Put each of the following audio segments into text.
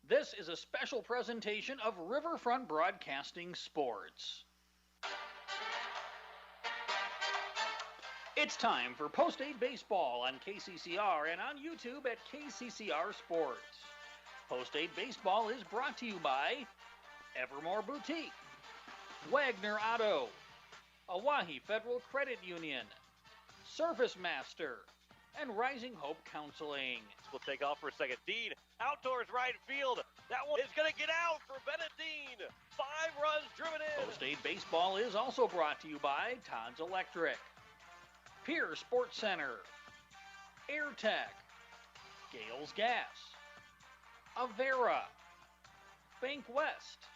This is a special presentation of Riverfront Broadcasting Sports. It's time for Post-8 Baseball on KCCR and on YouTube at KCCR Sports. Post-8 Baseball is brought to you by Evermore Boutique, Wagner Auto, Oahe Federal Credit Union, Surface Master, and Rising Hope Counseling. We'll take off for a second. Dean, outdoors right field. That one is going to get out for Bennett Dean. 5 runs driven in. Post-8 Baseball is also brought to you by Todd's Electric, Pierre Sports Center, Air Tech, Gales Gas, Avera, Bank West,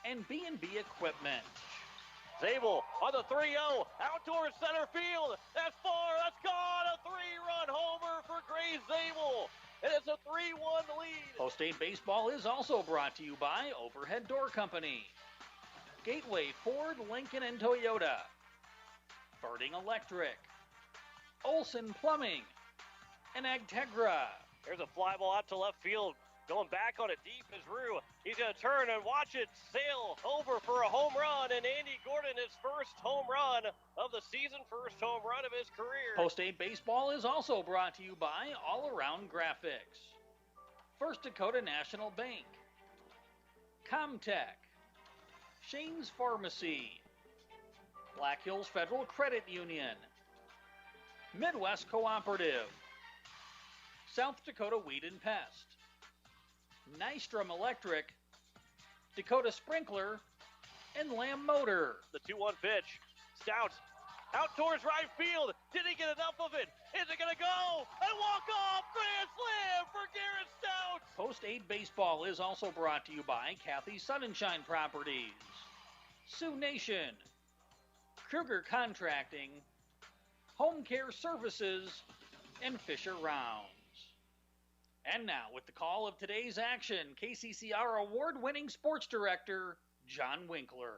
and B&B Equipment. Zabel on the 3-0, outdoor center field. That's far, that's gone. A 3-run homer for Grace Zabel. And it's a 3-1 lead. Post-8 Baseball is also brought to you by Overhead Door Company, Gateway Ford, Lincoln, and Toyota, Birding Electric, Olson Plumbing, and Agtegra. There's a fly ball out to left field. Going back on it deep is Rue. He's going to turn and watch it sail over for a home run. And Andy Gordon, his first home run of the season, first home run of his career. Post-8 Baseball is also brought to you by All Around Graphics, First Dakota National Bank, Comtech, Shane's Pharmacy, Black Hills Federal Credit Union, Midwest Cooperative, South Dakota Weed and Pest, Nystrom Electric, Dakota Sprinkler, and Lamb Motor. The 2-1 pitch. Stout out towards right field. Did he get enough of it? Is it going to go? And walk off. Grand slam for Garrett Stout. Post-8 Baseball is also brought to you by Kathy Sunshine Properties, Sioux Nation, Kruger Contracting, Home Care Services, and Fisher Rounds. And now, with the call of today's action, KCCR award-winning sports director, John Winkler.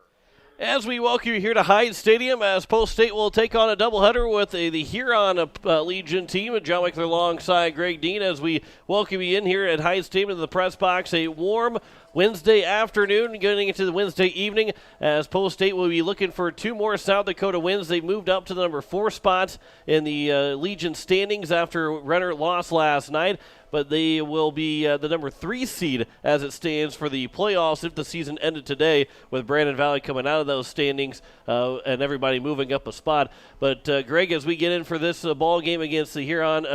As we welcome you here to Hyde Stadium, as Post-8 will take on a doubleheader with the Huron Legion team, and John Winkler alongside Greg Dean, as we welcome you in here at Hyde Stadium to the press box. A warm Wednesday afternoon, getting into the Wednesday evening, as Post-8 will be looking for 2 more South Dakota wins. They moved up to the number 4 spot in the Legion standings after Renner lost last night, but they will be the number 3 seed as it stands for the playoffs if the season ended today, with Brandon Valley coming out of those standings and everybody moving up a spot. But Greg, as we get in for this ball game against Huron,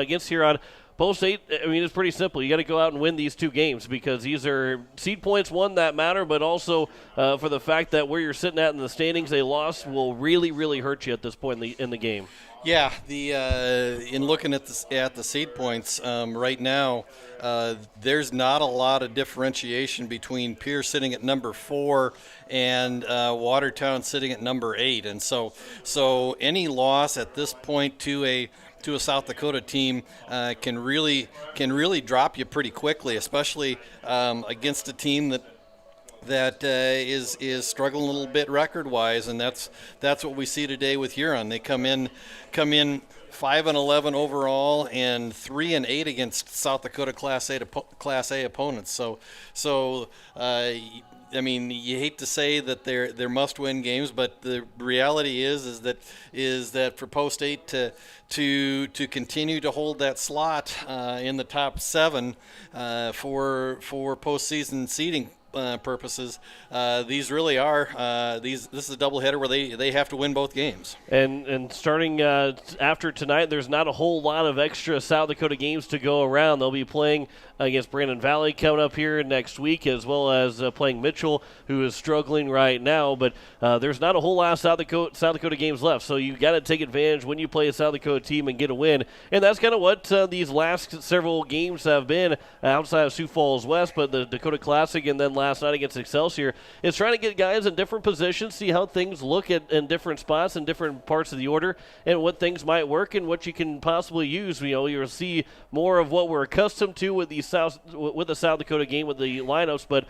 Post-8, I mean, it's pretty simple. You got to go out and win these 2 games, because these are seed points, one, that matter, but also for the fact that where you're sitting at in the standings, a loss will really, really hurt you at this point in the game. Yeah, in looking at the seed points right now, there's not a lot of differentiation between Pierre sitting at number 4 and Watertown sitting at number 8, and so any loss at this point to a South Dakota team can really drop you pretty quickly, especially against a team that is struggling a little bit record-wise, and that's what we see today with Huron. They come in 5-11 overall and 3-8 against South Dakota Class A opponents. So I mean, you hate to say that they're must-win games, but the reality is that for Post-8 to continue to hold that slot in the top 7 for postseason seeding purposes, these really are this is a doubleheader where they have to win both games. And starting after tonight, there's not a whole lot of extra South Dakota games to go around. They'll be playing against Brandon Valley coming up here next week, as well as playing Mitchell, who is struggling right now. But there's not a whole lot of South Dakota games left, so you got to take advantage when you play a South Dakota team and get a win. And that's kind of what these last several games have been outside of Sioux Falls West, but the Dakota Classic and then last night against Excelsior is trying to get guys in different positions, see how things look in different spots in different parts of the order, and what things might work and what you can possibly use. You'll see more of what we're accustomed to with the South Dakota game with the lineups, but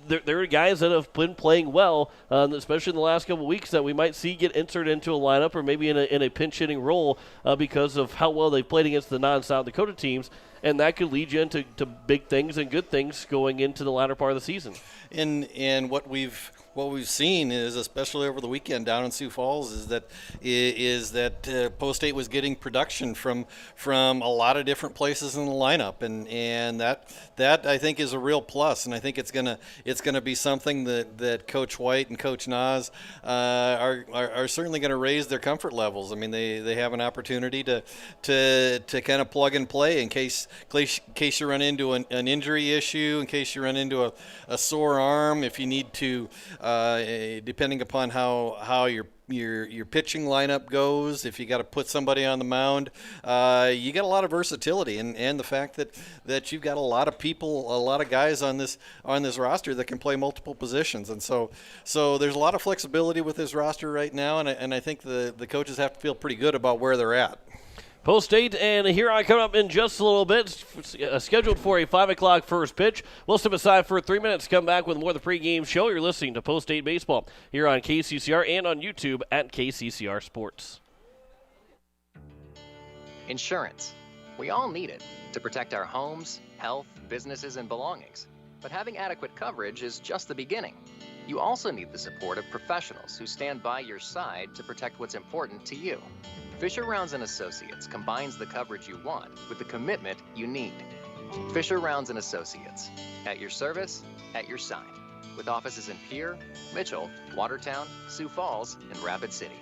there are guys that have been playing well, especially in the last couple of weeks, that we might see get inserted into a lineup or maybe in a pinch hitting role because of how well they've played against the non-South Dakota teams. and that could lead you into big things and good things going into the latter part of the season. And what we've seen is, especially over the weekend down in Sioux Falls, is that Post State was getting production from a lot of different places in the lineup, and that I think is a real plus, and I think it's gonna be something that Coach White and Coach Nas are certainly going to raise their comfort levels. I mean, they have an opportunity to kind of plug and play in case you run into an injury issue, in case you run into a sore arm, if you need to. Depending upon how your pitching lineup goes, if you got to put somebody on the mound, you got a lot of versatility, and the fact that you've got a lot of people, a lot of guys on this roster that can play multiple positions, and so there's a lot of flexibility with this roster right now, and I think the coaches have to feel pretty good about where they're at. Post State and Huron coming up in just a little bit, scheduled for a 5 o'clock first pitch. We'll step aside for 3 minutes, come back with more of the pregame show. You're listening to Post State Baseball here on KCCR and on YouTube at KCCR Sports. Insurance. We all need it to protect our homes, health, businesses, and belongings. But having adequate coverage is just the beginning. You also need the support of professionals who stand by your side to protect what's important to you. Fisher Rounds & Associates combines the coverage you want with the commitment you need. Fisher Rounds & Associates, at your service, at your side, with offices in Pierre, Mitchell, Watertown, Sioux Falls, and Rapid City.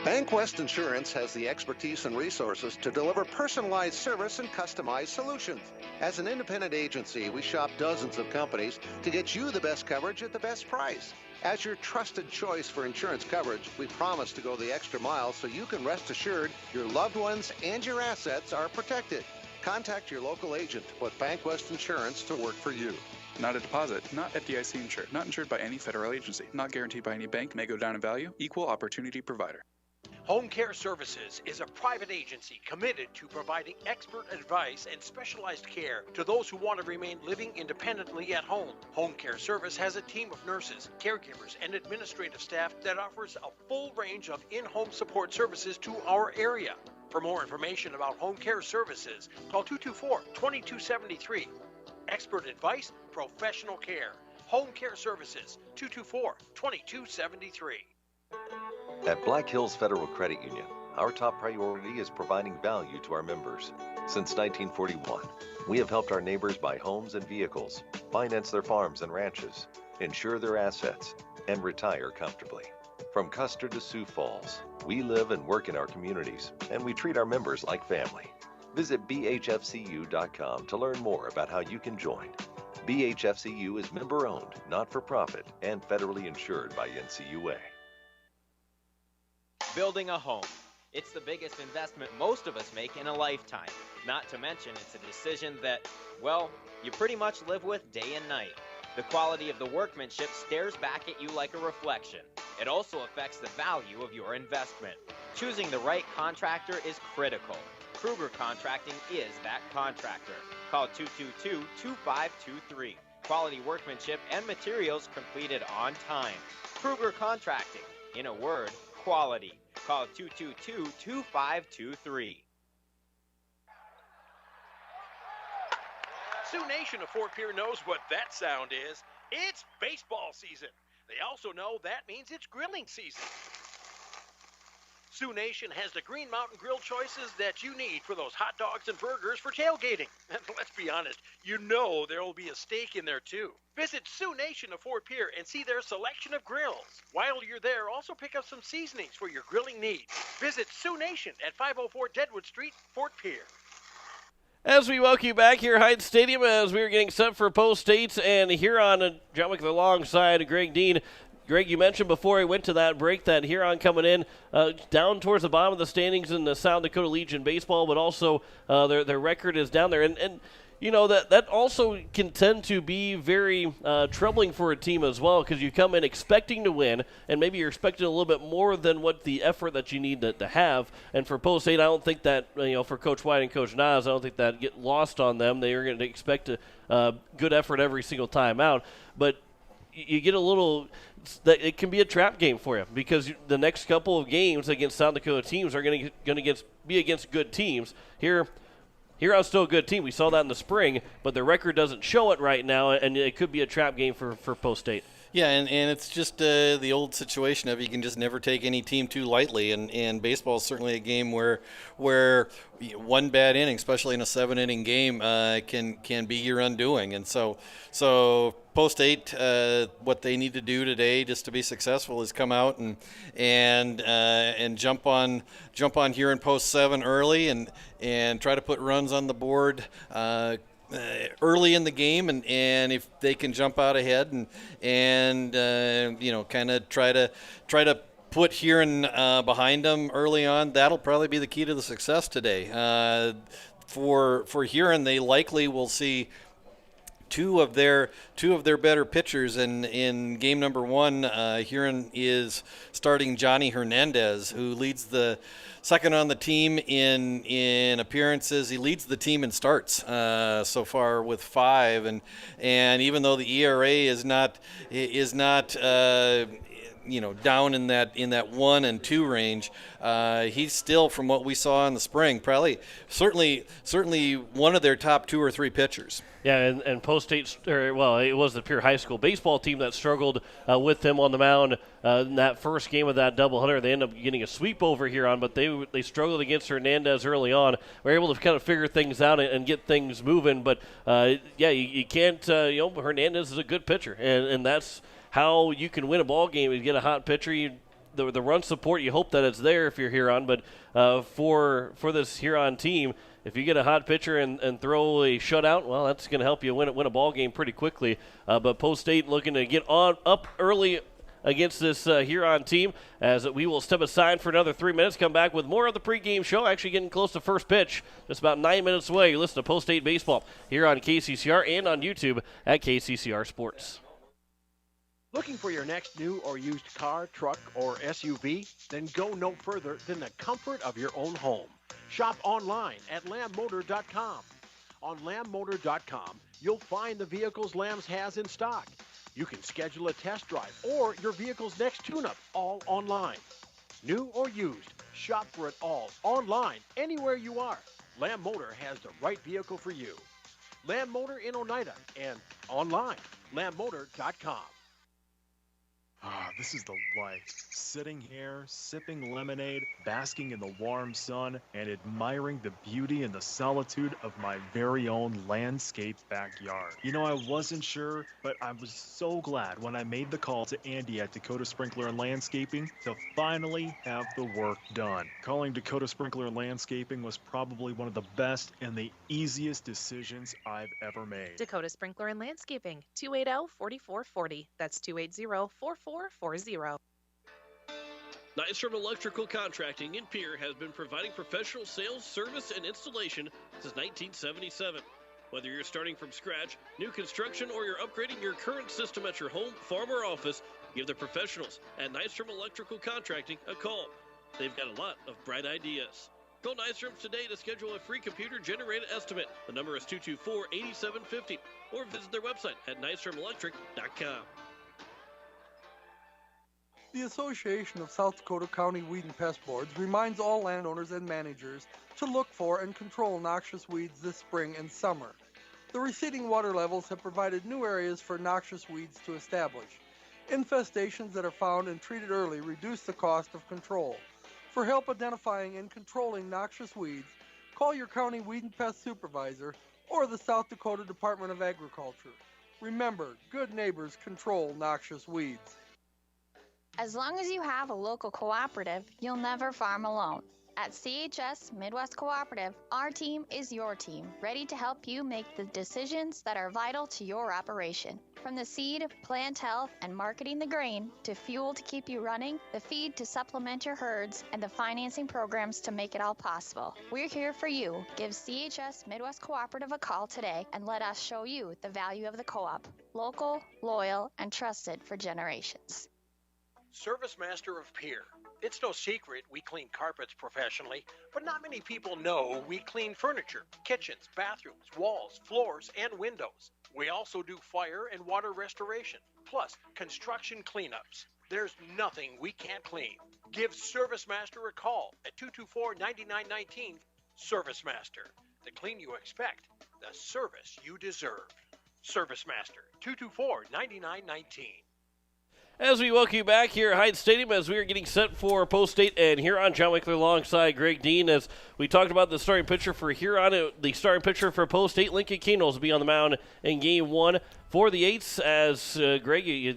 BankWest Insurance has the expertise and resources to deliver personalized service and customized solutions. As an independent agency, we shop dozens of companies to get you the best coverage at the best price. As your trusted choice for insurance coverage, we promise to go the extra mile so you can rest assured your loved ones and your assets are protected. Contact your local agent to put BankWest Insurance to work for you. Not a deposit, not FDIC insured, not insured by any federal agency, not guaranteed by any bank, may go down in value, equal opportunity provider. Home Care Services is a private agency committed to providing expert advice and specialized care to those who want to remain living independently at home. Home Care Service has a team of nurses, caregivers, and administrative staff that offers a full range of in-home support services to our area. For more information about Home Care Services, call 224-2273. Expert advice, professional care. Home Care Services, 224-2273. At Black Hills Federal Credit Union, our top priority is providing value to our members. Since 1941, we have helped our neighbors buy homes and vehicles, finance their farms and ranches, insure their assets, and retire comfortably. From Custer to Sioux Falls, we live and work in our communities, and we treat our members like family. Visit bhfcu.com to learn more about how you can join. BHFCU is member-owned, not-for-profit, and federally insured by NCUA. Building a home. It's the biggest investment most of us make in a lifetime. Not to mention, it's a decision that, well, you pretty much live with day and night. The quality of the workmanship stares back at you like a reflection. It also affects the value of your investment. Choosing the right contractor is critical. Kruger Contracting is that contractor. Call 222-2523. Quality workmanship and materials completed on time. Kruger Contracting. In a word, quality. Call 222-2523. Sioux Nation of Fort Pierre knows what that sound is. It's baseball season. They also know that means it's grilling season. Sioux Nation has the Green Mountain Grill choices that you need for those hot dogs and burgers for tailgating. And let's be honest, you know there will be a steak in there too. Visit Sioux Nation of Fort Pierre and see their selection of grills. While you're there, also pick up some seasonings for your grilling needs. Visit Sioux Nation at 504 Deadwood Street, Fort Pierre. As we welcome you back here at Hyde Stadium, as we are getting set for Post States and Huron, John Wickler alongside Greg Dean. Greg, you mentioned before we went to that break that Huron coming in down towards the bottom of the standings in the South Dakota Legion baseball, but also their record is down there. And you know, that also can tend to be very troubling for a team as well, because you come in expecting to win, and maybe you're expecting a little bit more than what the effort that you need to have. And for Post State, I don't think that, for Coach White and Coach Nas, I don't think that get lost on them. They are going to expect a good effort every single time out. But you get a little that it can be a trap game for you, because the next couple of games against South Dakota teams are going to be against good teams. Huron's still a good team. We saw that in the spring, but their record doesn't show it right now, and it could be a trap game for Post State. Yeah, and it's just the old situation of you can just never take any team too lightly, and baseball is certainly a game where one bad inning, especially in a 7-inning game, can be your undoing. And so Post State, what they need to do today just to be successful is come out and jump on Huron Post 7 early and try to put runs on the board early in the game, and if they can jump out ahead and kind of try to put Huron behind them early on, that'll probably be the key to the success today. For Huron, they likely will see two of their better pitchers in game number 1. Huron is starting Johnny Hernandez, who leads the second on the team in appearances. He leads the team in starts so far with 5, and even though the ERA is not down in that 1 and 2 range, he's still, from what we saw in the spring, certainly one of their top 2 or 3 pitchers. Yeah, and Post State, it was the Pierre High School baseball team that struggled with him on the mound in that first game of that doubleheader. They ended up getting a sweep over Huron, but they struggled against Hernandez early on. Were able to kind of figure things out and get things moving. But you can't. Hernandez is a good pitcher, and that's how you can win a ball game. You get a hot pitcher. The run support, you hope that it's there if you're Huron, but for this Huron team, if you get a hot pitcher and throw a shutout, well, that's going to help you win a ball game pretty quickly. But Post State looking to get up early against this Huron team, as we will step aside for another 3 minutes, come back with more of the pregame show, actually getting close to first pitch, just about 9 minutes away. You listen to Post State Baseball here on KCCR and on YouTube at KCCR Sports. Looking for your next new or used car, truck, or SUV? Then go no further than the comfort of your own home. Shop online at lambmotor.com. On lambmotor.com, you'll find the vehicles Lambs has in stock. You can schedule a test drive or your vehicle's next tune-up, all online. New or used, shop for it all online, anywhere you are. Lamb Motor has the right vehicle for you. Lamb Motor in Oneida and online, lambmotor.com. This is the life. Sitting here, sipping lemonade, basking in the warm sun, and admiring the beauty and the solitude of my very own landscape backyard. I wasn't sure, but I was so glad when I made the call to Andy at Dakota Sprinkler and Landscaping to finally have the work done. Calling Dakota Sprinkler and Landscaping was probably one of the best and the easiest decisions I've ever made. Dakota Sprinkler and Landscaping, 280-4440. That's 280-4440. Nystrom Electrical Contracting in Pierre has been providing professional sales, service, and installation since 1977. Whether you're starting from scratch, new construction, or you're upgrading your current system at your home, farm, or office, give the professionals at Nystrom Electrical Contracting a call. They've got a lot of bright ideas. Call Nystrom's today to schedule a free computer-generated estimate. The number is 224-8750, or visit their website at nystromelectric.com. The Association of South Dakota County Weed and Pest Boards reminds all landowners and managers to look for and control noxious weeds this spring and summer. The receding water levels have provided new areas for noxious weeds to establish. Infestations that are found and treated early reduce the cost of control. For help identifying and controlling noxious weeds, call your county weed and pest supervisor or the South Dakota Department of Agriculture. Remember, good neighbors control noxious weeds. As long as you have a local cooperative, you'll never farm alone. At CHS Midwest Cooperative, our team is your team, ready to help you make the decisions that are vital to your operation. From the seed, plant health, and marketing the grain, to fuel to keep you running, the feed to supplement your herds, and the financing programs to make it all possible. We're here for you. Give CHS Midwest Cooperative a call today and let us show you the value of the co-op. Local, loyal, and trusted for generations. Service Master of Pierre. It's no secret we clean carpets professionally, but not many people know we clean furniture, kitchens, bathrooms, walls, floors, and windows. We also do fire and water restoration. plus construction cleanups. There's nothing we can't clean. Give ServiceMaster a call at 224-9919. ServiceMaster, the clean you expect, the service you deserve. ServiceMaster, 224-9919. As we welcome you back here at Heights Stadium as we are getting set for Post State and Huron, John Wickler alongside Greg Dean as we talked about the starting pitcher for Huron. The starting pitcher for Post State, Lincoln Keenels, will be on the mound in Game 1 for the Eights. As Greg, you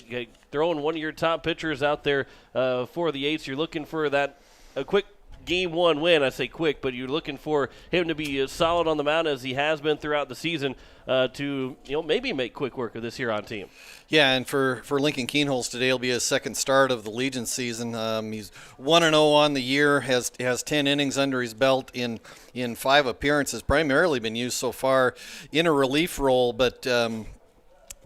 throwing one of your top pitchers out there for the Eights. You're looking for a quick Game 1 win. I say quick, but you're looking for him to be solid on the mound as he has been throughout the season to maybe make quick work of this Huron team. Yeah, and for Lincoln Keenholz today will be his second start of the Legion season. He's 1-0 on the year, has 10 innings under his belt in 5 appearances. Primarily been used so far in a relief role, but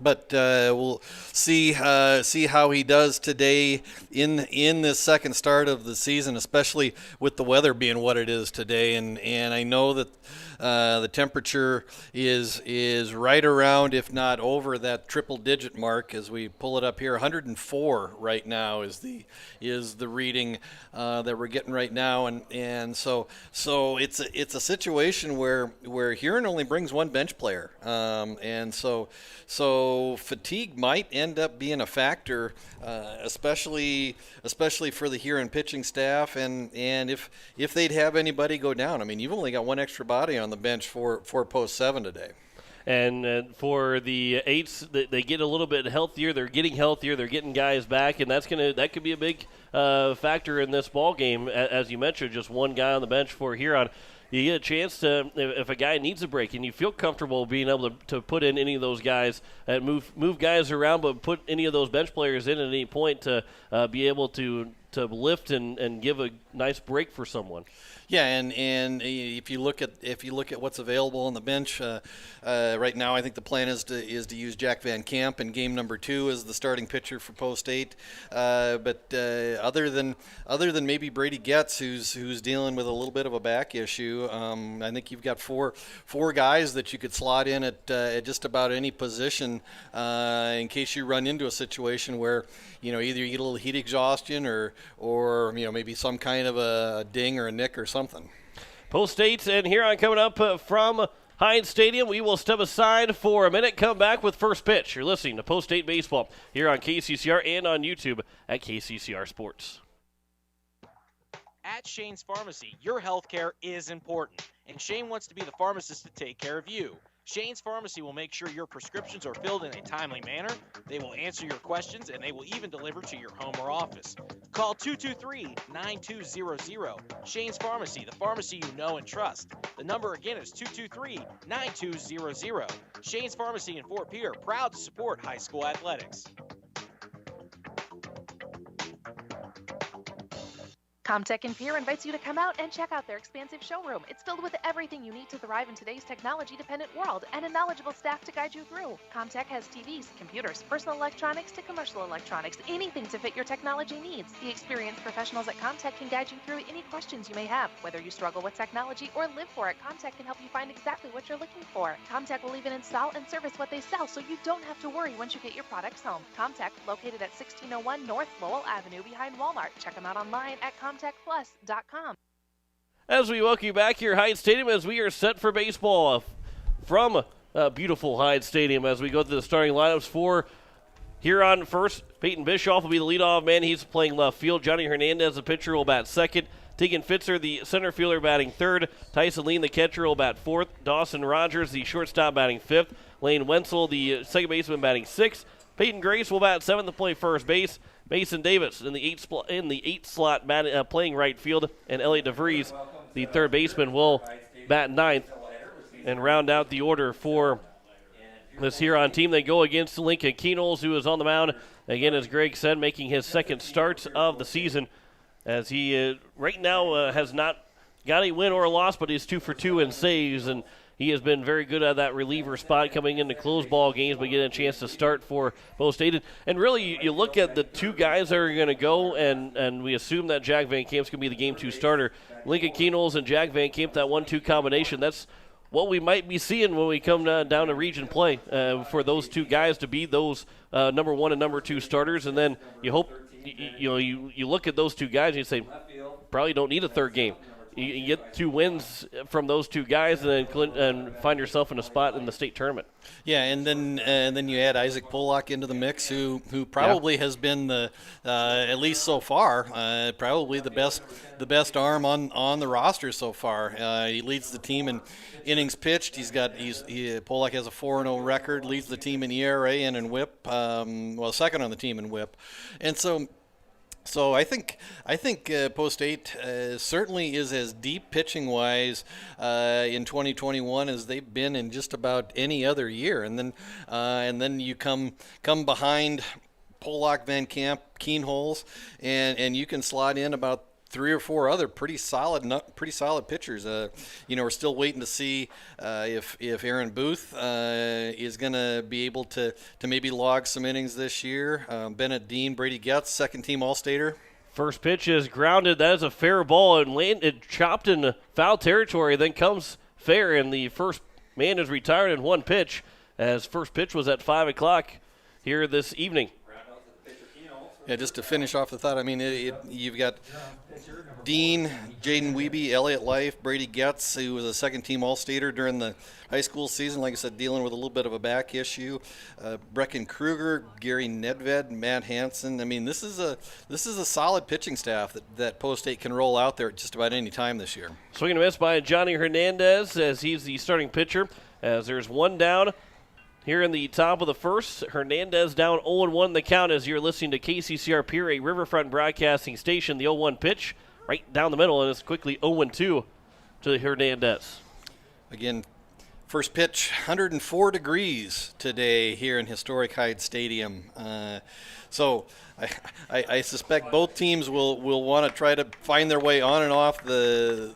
we'll see how he does today in this second start of the season, especially with the weather being what it is today. And I know that the temperature is right around, if not over, that triple-digit mark as we pull it up here. 104 right now is the reading that we're getting right now, and so it's a situation where Huron only brings one bench player, and so fatigue might end up being a factor, especially for the Huron pitching staff, and if they'd have anybody go down. I mean, you've only got one extra body on the bench for Post 7 today. And for the Eights, they get a little bit healthier. They're getting healthier. They're getting guys back, and that could be a big factor in this ball game. As you mentioned, just one guy on the bench for Huron. You get a chance to, if a guy needs a break and you feel comfortable being able to put in any of those guys and move guys around, but put any of those bench players in at any point to be able to lift and give a nice break for someone. Yeah, and if you look at what's available on the bench right now, I think the plan is to use Jack Van Camp in game number 2 as the starting pitcher for Post 8. But other than maybe Brady Getz, who's dealing with a little bit of a back issue, I think you've got four guys that you could slot in at just about any position in case you run into a situation where either you get a little heat exhaustion or maybe some kind of a ding or a nick or something. Post State and Huron coming up from Heinz Stadium. We will step aside for a minute, come back with first pitch. You're listening to Post State Baseball here on KCCR and on YouTube at KCCR Sports. At Shane's Pharmacy, your health care is important, and Shane wants to be the pharmacist to take care of you. Shane's Pharmacy will make sure your prescriptions are filled in a timely manner, they will answer your questions, and they will even deliver to your home or office. Call 223-9200. Shane's Pharmacy, the pharmacy you know and trust. The number again is 223-9200. Shane's Pharmacy in Fort Pierre, proud to support high school athletics. Comtech in Pierre invites you to come out and check out their expansive showroom. It's filled with everything you need to thrive in today's technology-dependent world and a knowledgeable staff to guide you through. Comtech has TVs, computers, personal electronics to commercial electronics, anything to fit your technology needs. The experienced professionals at Comtech can guide you through any questions you may have. Whether you struggle with technology or live for it, Comtech can help you find exactly what you're looking for. Comtech will even install and service what they sell, so you don't have to worry once you get your products home. Comtech, located at 1601 North Lowell Avenue behind Walmart. Check them out online at comtechplus.com. As we welcome you back here at Hyde Stadium as we are set for baseball from beautiful Hyde Stadium as we go through the starting lineups for Huron. First, Peyton Bischoff will be the leadoff man. He's playing left field. Johnny Hernandez, the pitcher, will bat second. Tegan Fitzer, the center fielder, batting third. Tyson Lean, the catcher, will bat fourth. Dawson Rogers, the shortstop, batting fifth. Lane Wenzel, the second baseman, batting sixth. Peyton Grace will bat seventh to play first base. Mason Davis in the eighth slot playing right field, and Elliot DeVries, the third baseman, will bat ninth and round out the order for this Huron team. They go against Lincoln Keenholz, who is on the mound again, as Greg said, making his second start of the season, as he right now has not got a win or a loss, but he's 2 for 2 in saves, and he has been very good at that reliever spot coming into close ball games, but getting a chance to start for Post State. And really, you look at the two guys that are going to go, and we assume that Jack Van Camp's going to be the Game 2 starter. Lincoln Keenholz and Jack Van Camp, that 1-2 combination, that's what we might be seeing when we come down to region play for those two guys to be those number 1 and number 2 starters. And then you hope, you look at those two guys and you say, probably don't need a third game. You get 2 wins from those two guys and find yourself in a spot in the state tournament. Yeah, and then you add Isaac Pollock into the mix, who probably has been the at least so far probably the best arm on the roster so far. He leads the team in innings pitched. Pollock has a 4-0 record, leads the team in ERA and in WHIP. Second on the team in WHIP, and so I think Post 8 certainly is as deep pitching-wise in 2021 as they've been in just about any other year. And then you come behind Pollock, Van Camp, Keenholz, and you can slot in about 3 or 4 other pretty solid pitchers. We're still waiting to see if Aaron Booth is going to be able to maybe log some innings this year. Bennett Dean, Brady Getz, second-team All-Stater. First pitch is grounded. That is a fair ball, and it chopped in foul territory. Then comes fair, and the first man is retired in 1 pitch, as first pitch was at 5 o'clock here this evening. Yeah, just to finish off the thought, I mean, you've got Dean, Jaden Wiebe, Elliott Life, Brady Getz, who was a second-team All-Stater during the high school season, like I said, dealing with a little bit of a back issue. Brecken Kruger, Gary Nedved, Matt Hansen. I mean, this is a solid pitching staff that Post 8 can roll out there at just about any time this year. Swing and a miss by Johnny Hernandez as he's the starting pitcher, as there's 1 down. Here in the top of the first, Hernandez down 0-1 the count as you're listening to KCCR Pierre, a Riverfront broadcasting station. The 0-1 pitch right down the middle, and it's quickly 0-2 to Hernandez. Again, first pitch, 104 degrees today here in historic Hyde Stadium. So I suspect both teams will want to try to find their way on and off the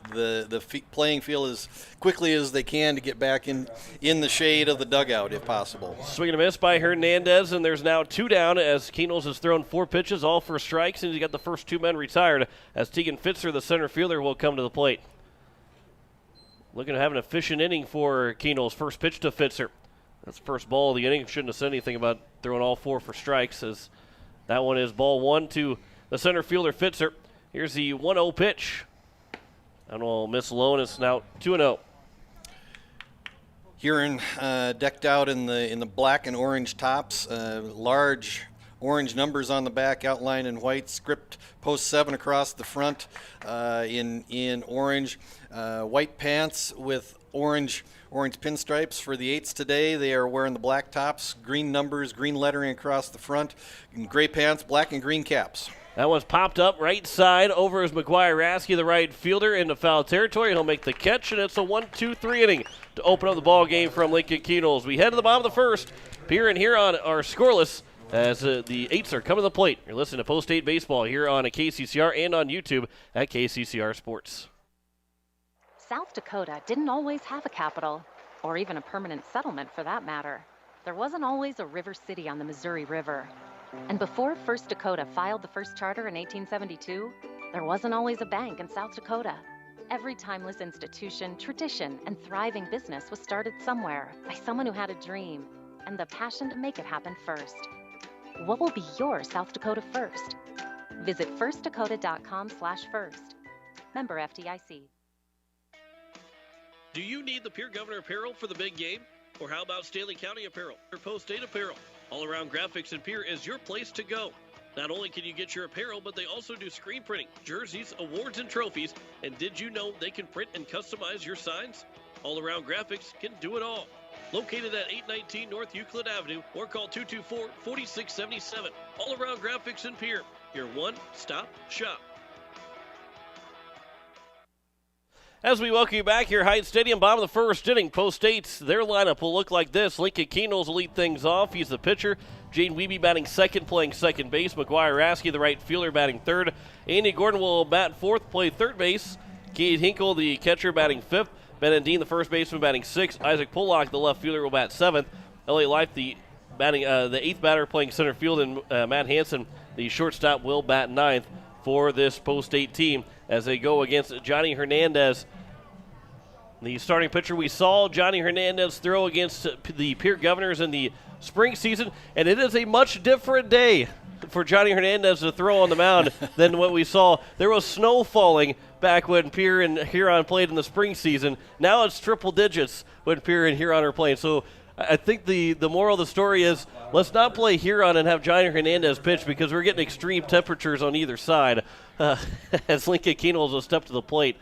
playing field as quickly as they can to get back in the shade of the dugout if possible. Swing and a miss by Hernandez, and there's now 2 down as Keenholz has thrown 4 pitches, all for strikes, and he's got the first 2 men retired as Tegan Fitzer, the center fielder, will come to the plate. Looking to have an efficient inning for Keenholz. First pitch to Fitzer. That's the first ball of the inning. Shouldn't have said anything about throwing all 4 for strikes, as that one is ball 1 to the center fielder, Fitzer. Here's the 1-0 pitch. That will miss alone. It's now 2-0. Huron decked out in the black and orange tops, large orange numbers on the back, outlined in white, script post 7 across the front in orange, white pants with orange pinstripes for the 8s today. They are wearing the black tops, green numbers, green lettering across the front, and gray pants, black and green caps. That one's popped up right side over as McGuire Rasky, the right fielder, into foul territory. He'll make the catch, and it's a 1-2-3 inning to open up the ball game from Lincoln Keenholz. We head to the bottom of the first. Pierre and Huron are scoreless as the 8s are coming to the plate. You're listening to Post 8 Baseball here on KCCR and on YouTube at KCCR Sports. South Dakota didn't always have a capital, or even a permanent settlement for that matter. There wasn't always a river city on the Missouri River. And before First Dakota filed the first charter in 1872, there wasn't always a bank in South Dakota. Every timeless institution, tradition, and thriving business was started somewhere by someone who had a dream and the passion to make it happen first. What will be your South Dakota first? Visit firstdakota.com/first. Member FDIC. Do you need the Pierre Governor apparel for the big game? Or how about Stanley County apparel or Post 8 apparel? All-Around Graphics in Pierre is your place to go. Not only can you get your apparel, but they also do screen printing, jerseys, awards, and trophies. And did you know they can print and customize your signs? All-Around Graphics can do it all. Located at 819 North Euclid Avenue or call 224-4677. All-Around Graphics in Pierre, your one-stop shop. As we welcome you back here, Hyde Stadium, bottom of the first inning. Post 8, their lineup will look like this. Lincoln Keenholz will lead things off. He's the pitcher. Jaden Wiebe batting second, playing second base. McGuire Rasky, the right fielder, batting third. Andy Gordon will bat fourth, play third base. Cade Hinkle, the catcher, batting fifth. Bennett Dean, the first baseman, batting sixth. Isaac Pollock, the left fielder, will bat seventh. Elliott Life, the eighth batter, playing center field. And Matt Hansen, the shortstop, will bat ninth for this Post 8 team as they go against Johnny Hernandez The starting pitcher, we saw Johnny Hernandez throw against the Pierre Governors in the spring season, and it is a much different day for Johnny Hernandez to throw on the mound than what we saw. There was snow falling back when Pierre and Huron played in the spring season. Now it's triple digits when Pierre and Huron are playing. So I think the moral of the story is let's not play Huron and have Johnny Hernandez pitch because we're getting extreme temperatures on either side as Lincoln Keenels will step to the plate.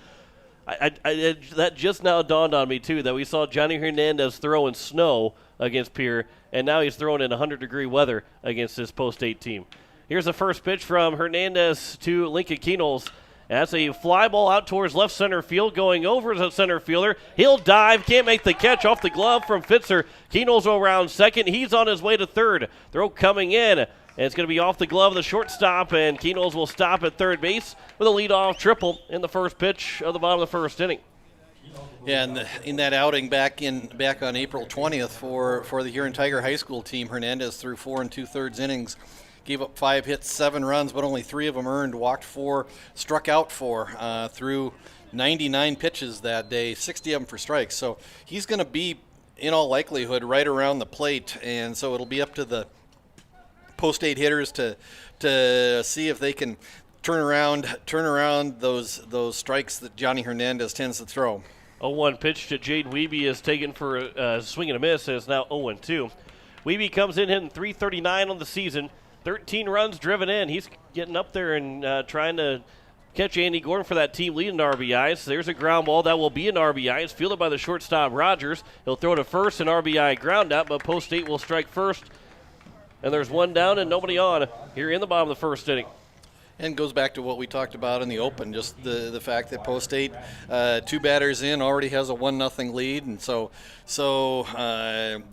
That just now dawned on me, too, that we saw Johnny Hernandez throw in snow against Pierre, and now he's throwing in 100-degree weather against this post-8 team. Here's the first pitch from Hernandez to Lincoln Keenels. That's a fly ball out towards left center field, going over the center fielder. He'll dive, can't make the catch off the glove from Fitzer. Keenels will round second. He's on his way to third. Throw coming in, and it's going to be off the glove of the shortstop, and Keenels will stop at third base with a leadoff triple in the first pitch of the bottom of the first inning. Yeah, and in that outing back on April 20th for the Huron Tiger High School team, Hernandez threw 4 2/3 innings, gave up 5 hits, 7 runs, but only 3 of them earned, walked 4, struck out 4, threw 99 pitches that day, 60 of them for strikes. So he's going to be, in all likelihood, right around the plate, and so it'll be up to the post-8 hitters to see if they can turn around those strikes that Johnny Hernandez tends to throw. 0-1 pitch to Jaden Wiebe is taken for a swing and a miss, and it's now 0-2. Wiebe comes in hitting .339 on the season, 13 runs driven in. He's getting up there and trying to catch Andy Gordon for that team lead in RBIs. There's a ground ball that will be an RBI. It's fielded by the shortstop Rogers. He'll throw to first, an RBI ground out, but post-8 will strike first. And there's one down and nobody on here in the bottom of the first inning. And goes back to what we talked about in the open, just the fact that post-8, 2 batters in, already has a 1-0 lead, and so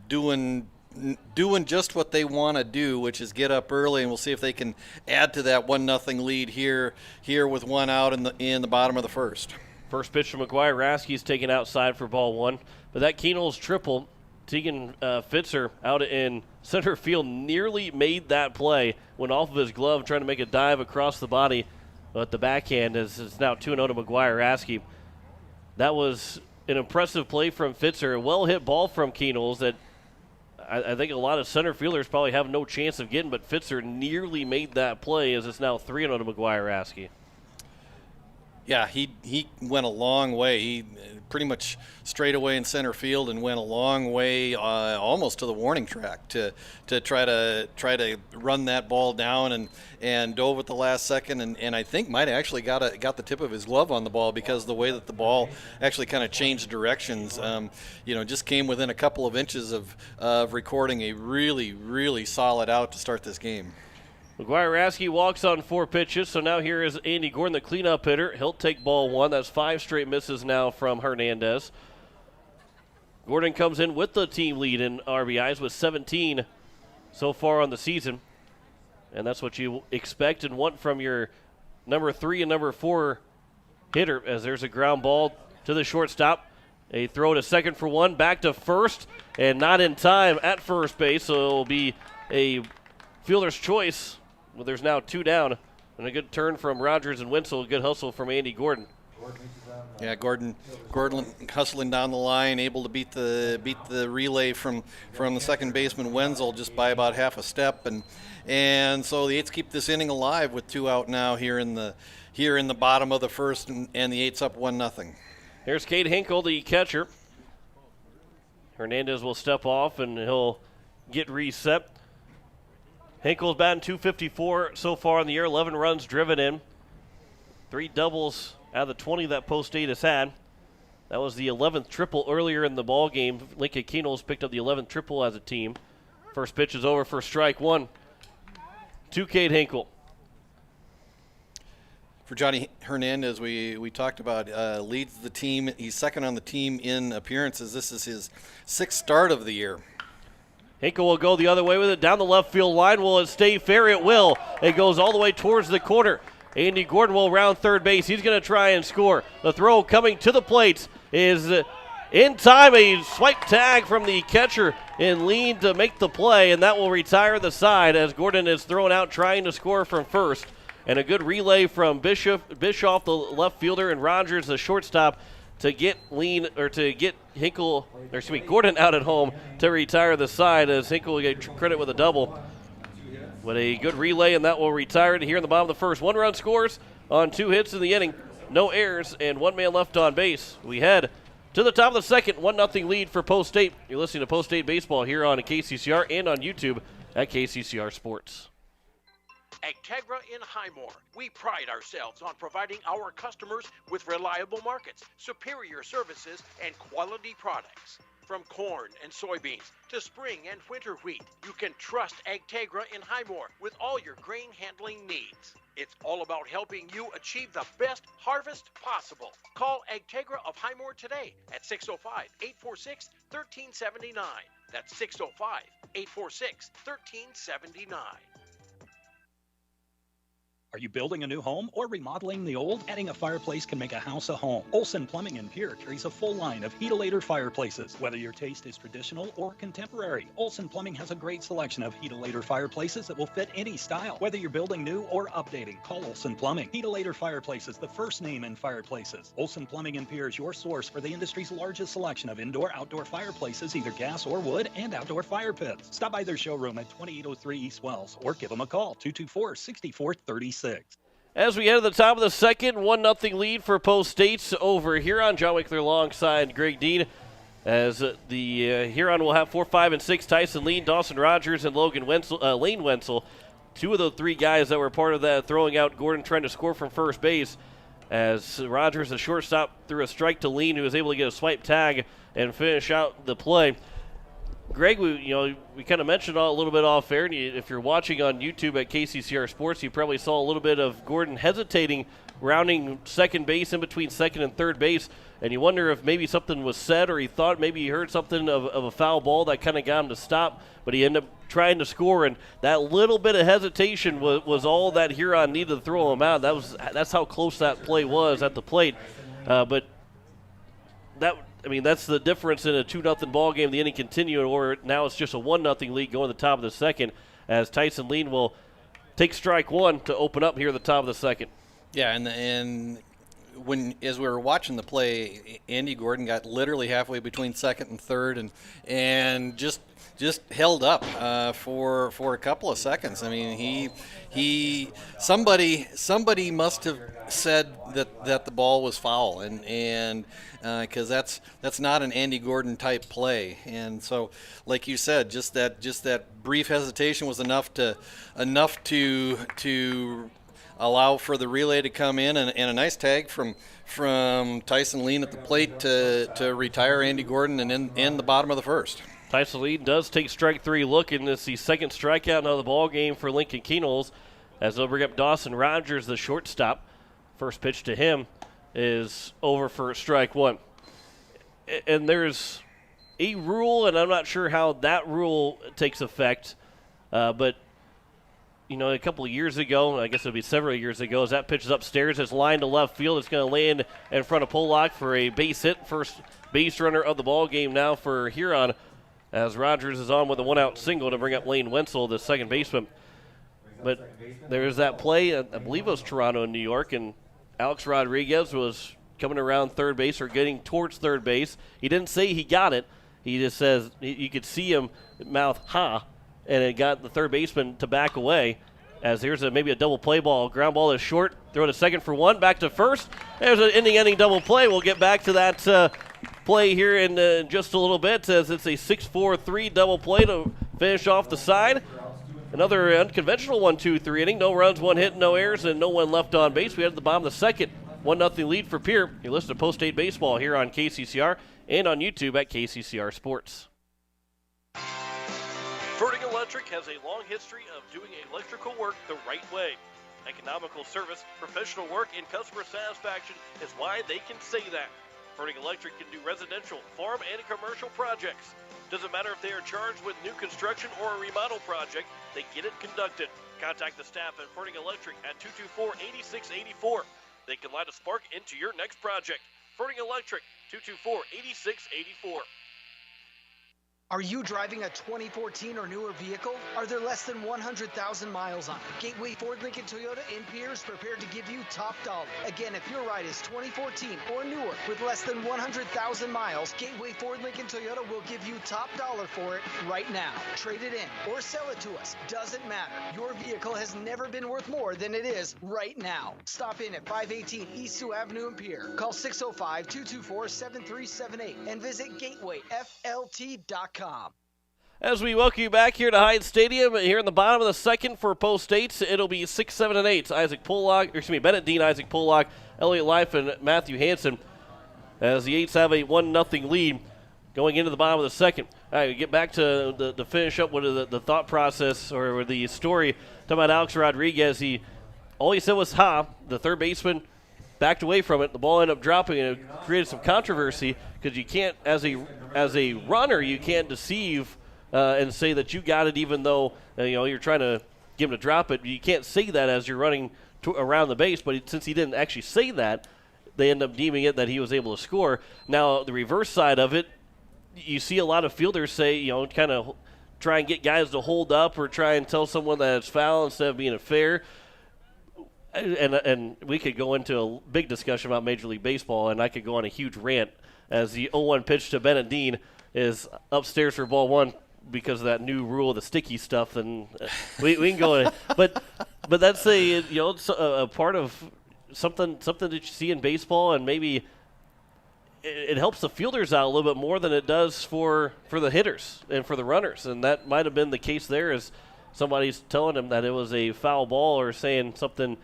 doing just what they want to do, which is get up early, and we'll see if they can add to that 1-0 lead here with 1 out in the bottom of the first. First pitch from McGuire Rasky's taken outside for ball 1, but that Keenels triple, Tegan Fitzer out in center field nearly made that play, went off of his glove trying to make a dive across the body, but the backhand is now 2-0 to McGuire Rasky. That was an impressive play from Fitzer, a well-hit ball from Keenels that I think a lot of center fielders probably have no chance of getting, but Fitzer nearly made that play as it's now 3-0 to McGuire Rasky. Yeah, he went a long way. He pretty much straight away in center field and went a long way, almost to the warning track to try to run that ball down and dove at the last second and I think might have actually got the tip of his glove on the ball because of the way that the ball actually kind of changed directions. Just came within a couple of inches of recording a really, really solid out to start this game. McGuire Rasky walks on 4 pitches, so now here is Andy Gordon, the cleanup hitter. He'll take ball 1. That's 5 straight misses now from Hernandez. Gordon comes in with the team lead in RBIs with 17 so far on the season. And that's what you expect and want from your number 3 and number 4 hitter, as there's a ground ball to the shortstop. A throw to second for 1, back to first, and not in time at first base, so it'll be a fielder's choice. Well, there's now 2 down, and a good turn from Rogers and Wenzel, a good hustle from Andy Gordon. Yeah, Gordon hustling down the line, able to beat the relay from the second baseman Wenzel just by about half a step, and so the Eights keep this inning alive with 2 out now here in the bottom of the first, and the Eights up 1-0. Here's Cade Hinkle, the catcher. Hernandez will step off and he'll get reset. Hinkle's batting .254 so far in the year, 11 runs driven in. 3 doubles out of the 20 that post-8 has had. That was the 11th triple earlier in the ball game. Lincoln Keenels picked up the 11th triple as a team. First pitch is over for strike 1 to Cade Hinkle. For Johnny Hernandez, we talked about, leads the team. He's second on the team in appearances. This is his 6th start of the year. Hinkle will go the other way with it down the left field line. Will it stay fair? It will. It goes all the way towards the corner. Andy Gordon will round third base. He's going to try and score. The throw coming to the plate is in time. A swipe tag from the catcher in lean to make the play, and that will retire the side as Gordon is thrown out trying to score from first. And a good relay from Bischoff, the left fielder, and Rogers, the shortstop, to get Gordon out at home to retire the side, as Hinkle will get credit with a double. With a good relay, and that will retire it here in the bottom of the first. 1 run scores on 2 hits in the inning, no errors, and 1 man left on base. We head to the top of the second, 1-0 lead for Post State. You're listening to Post State Baseball here on KCCR and on YouTube at KCCR Sports. Agtegra in Highmore. We pride ourselves on providing our customers with reliable markets, superior services, and quality products. From corn and soybeans to spring and winter wheat, you can trust Agtegra in Highmore with all your grain handling needs. It's all about helping you achieve the best harvest possible. Call Agtegra of Highmore today at 605-846-1379. That's 605-846-1379. Are you building a new home or remodeling the old? Adding a fireplace can make a house a home. Olson Plumbing in Pierre carries a full line of Heatolator fireplaces. Whether your taste is traditional or contemporary, Olson Plumbing has a great selection of Heatolator fireplaces that will fit any style. Whether you're building new or updating, call Olson Plumbing. Heatolator Fireplaces, the first name in fireplaces. Olson Plumbing in Pierre is your source for the industry's largest selection of indoor-outdoor fireplaces, either gas or wood, and outdoor fire pits. Stop by their showroom at 2803 East Wells or give them a call, 224-6436. As we head to the top of the second, 1-0 lead for Post State over Huron. John Wickler alongside Greg Dean, as the Huron will have 4, 5, and 6. Tyson Lean, Dawson Rogers, and Lane Wenzel. 2 of the 3 guys that were part of that throwing out Gordon trying to score from first base, as Rogers, the shortstop, threw a strike to Lean, who was able to get a swipe tag and finish out the play. Greg, we kind of mentioned a little bit off air, and if you're watching on YouTube at KCCR Sports, you probably saw a little bit of Gordon hesitating, rounding second base in between second and third base, and you wonder if maybe something was said or he thought maybe he heard something of a foul ball that kind of got him to stop, but he ended up trying to score, and that little bit of hesitation was all that Huron needed to throw him out. That's how close that play was at the plate, but that's the difference in a 2-0 ball game. The inning continued, or now it's just a 1-0 lead going to the top of the second, as Tyson Lean will take strike 1 to open up here at the top of the second. Yeah, and as we were watching the play, Andy Gordon got literally halfway between second and third, and just held up for a couple of seconds. I mean, somebody must have said that the ball was foul, and because that's not an Andy Gordon type play. And so, like you said, just that brief hesitation was enough to allow for the relay to come in, and a nice tag from Tyson Lean at the plate to retire Andy Gordon and in the bottom of the first. Tyson Lean does take strike 3 look, and it's the second strikeout of the ball game for Lincoln Kenols, as they'll bring up Dawson Rogers, the shortstop. First pitch to him is over for strike 1. And there's a rule, and I'm not sure how that rule takes effect, but a couple of years ago, I guess it'll be several years ago, as that pitch is upstairs, it's lined to left field. It's going to land in front of Pollock for a base hit, first base runner of the ball game now for Huron, as Rogers is on with a 1-out single to bring up Lane Wenzel, the second baseman. But there's that play, I believe it was Toronto in New York, and Alex Rodriguez was coming around third base or getting towards third base. He didn't say he got it. He just says, you could see him mouth, ha, and it got the third baseman to back away, as here's maybe a double play ball. Ground ball is short. Throw to second for 1. Back to first. There's an inning double play. We'll get back to that play here in just a little bit, as it's a 6-4-3 double play to finish off the side. Another unconventional 1-2-3 inning. No runs, 1 hit, no errors, and no one left on base. We had at the bottom of the second. 1-0 lead for Pierre. You listen to Post State Baseball here on KCCR and on YouTube at KCCR Sports. Verdig Electric has a long history of doing electrical work the right way. Economical service, professional work, and customer satisfaction is why they can say that. Verdig Electric can do residential, farm, and commercial projects. Doesn't matter if they are charged with new construction or a remodel project, they get it conducted. Contact the staff at Verdig Electric at 224-8684. They can light a spark into your next project. Verdig Electric, 224-8684. Are you driving a 2014 or newer vehicle? Are there less than 100,000 miles on it? Gateway Ford Lincoln Toyota in Pierre is prepared to give you top dollar. Again, if your ride is 2014 or newer with less than 100,000 miles, Gateway Ford Lincoln Toyota will give you top dollar for it right now. Trade it in or sell it to us. Doesn't matter. Your vehicle has never been worth more than it is right now. Stop in at 518 East Sioux Avenue in Pierre. Call 605-224-7378 and visit gatewayflt.com. As we welcome you back here to Hyde Stadium, here in the bottom of the second for Post 8, it'll be 6, 7, and 8. Bennett Dean, Isaac Pollock, Elliott Life, and Matthew Hansen as the 8s have a 1-0 lead going into the bottom of the second. All right, we get back to the finish up with the thought process or the story. Talking about Alex Rodriguez, all he said was ha. The third baseman backed away from it. The ball ended up dropping, and it created some controversy because you can't, as a runner, you can't deceive and say that you got it, even though you're trying to get him to drop it. You can't say that as you're running around the base. But since he didn't actually say that, they end up deeming it that he was able to score. Now the reverse side of it, you see a lot of fielders say, kind of try and get guys to hold up or try and tell someone that it's foul instead of being a fair. And we could go into a big discussion about Major League Baseball, and I could go on a huge rant as the 0-1 pitch to Bennett Dean is upstairs for ball one because of that new rule of the sticky stuff. And we can go in. But that's it's a part of something that you see in baseball, and maybe it helps the fielders out a little bit more than it does for the hitters and for the runners. And that might have been the case there, as somebody's telling him that it was a foul ball or saying something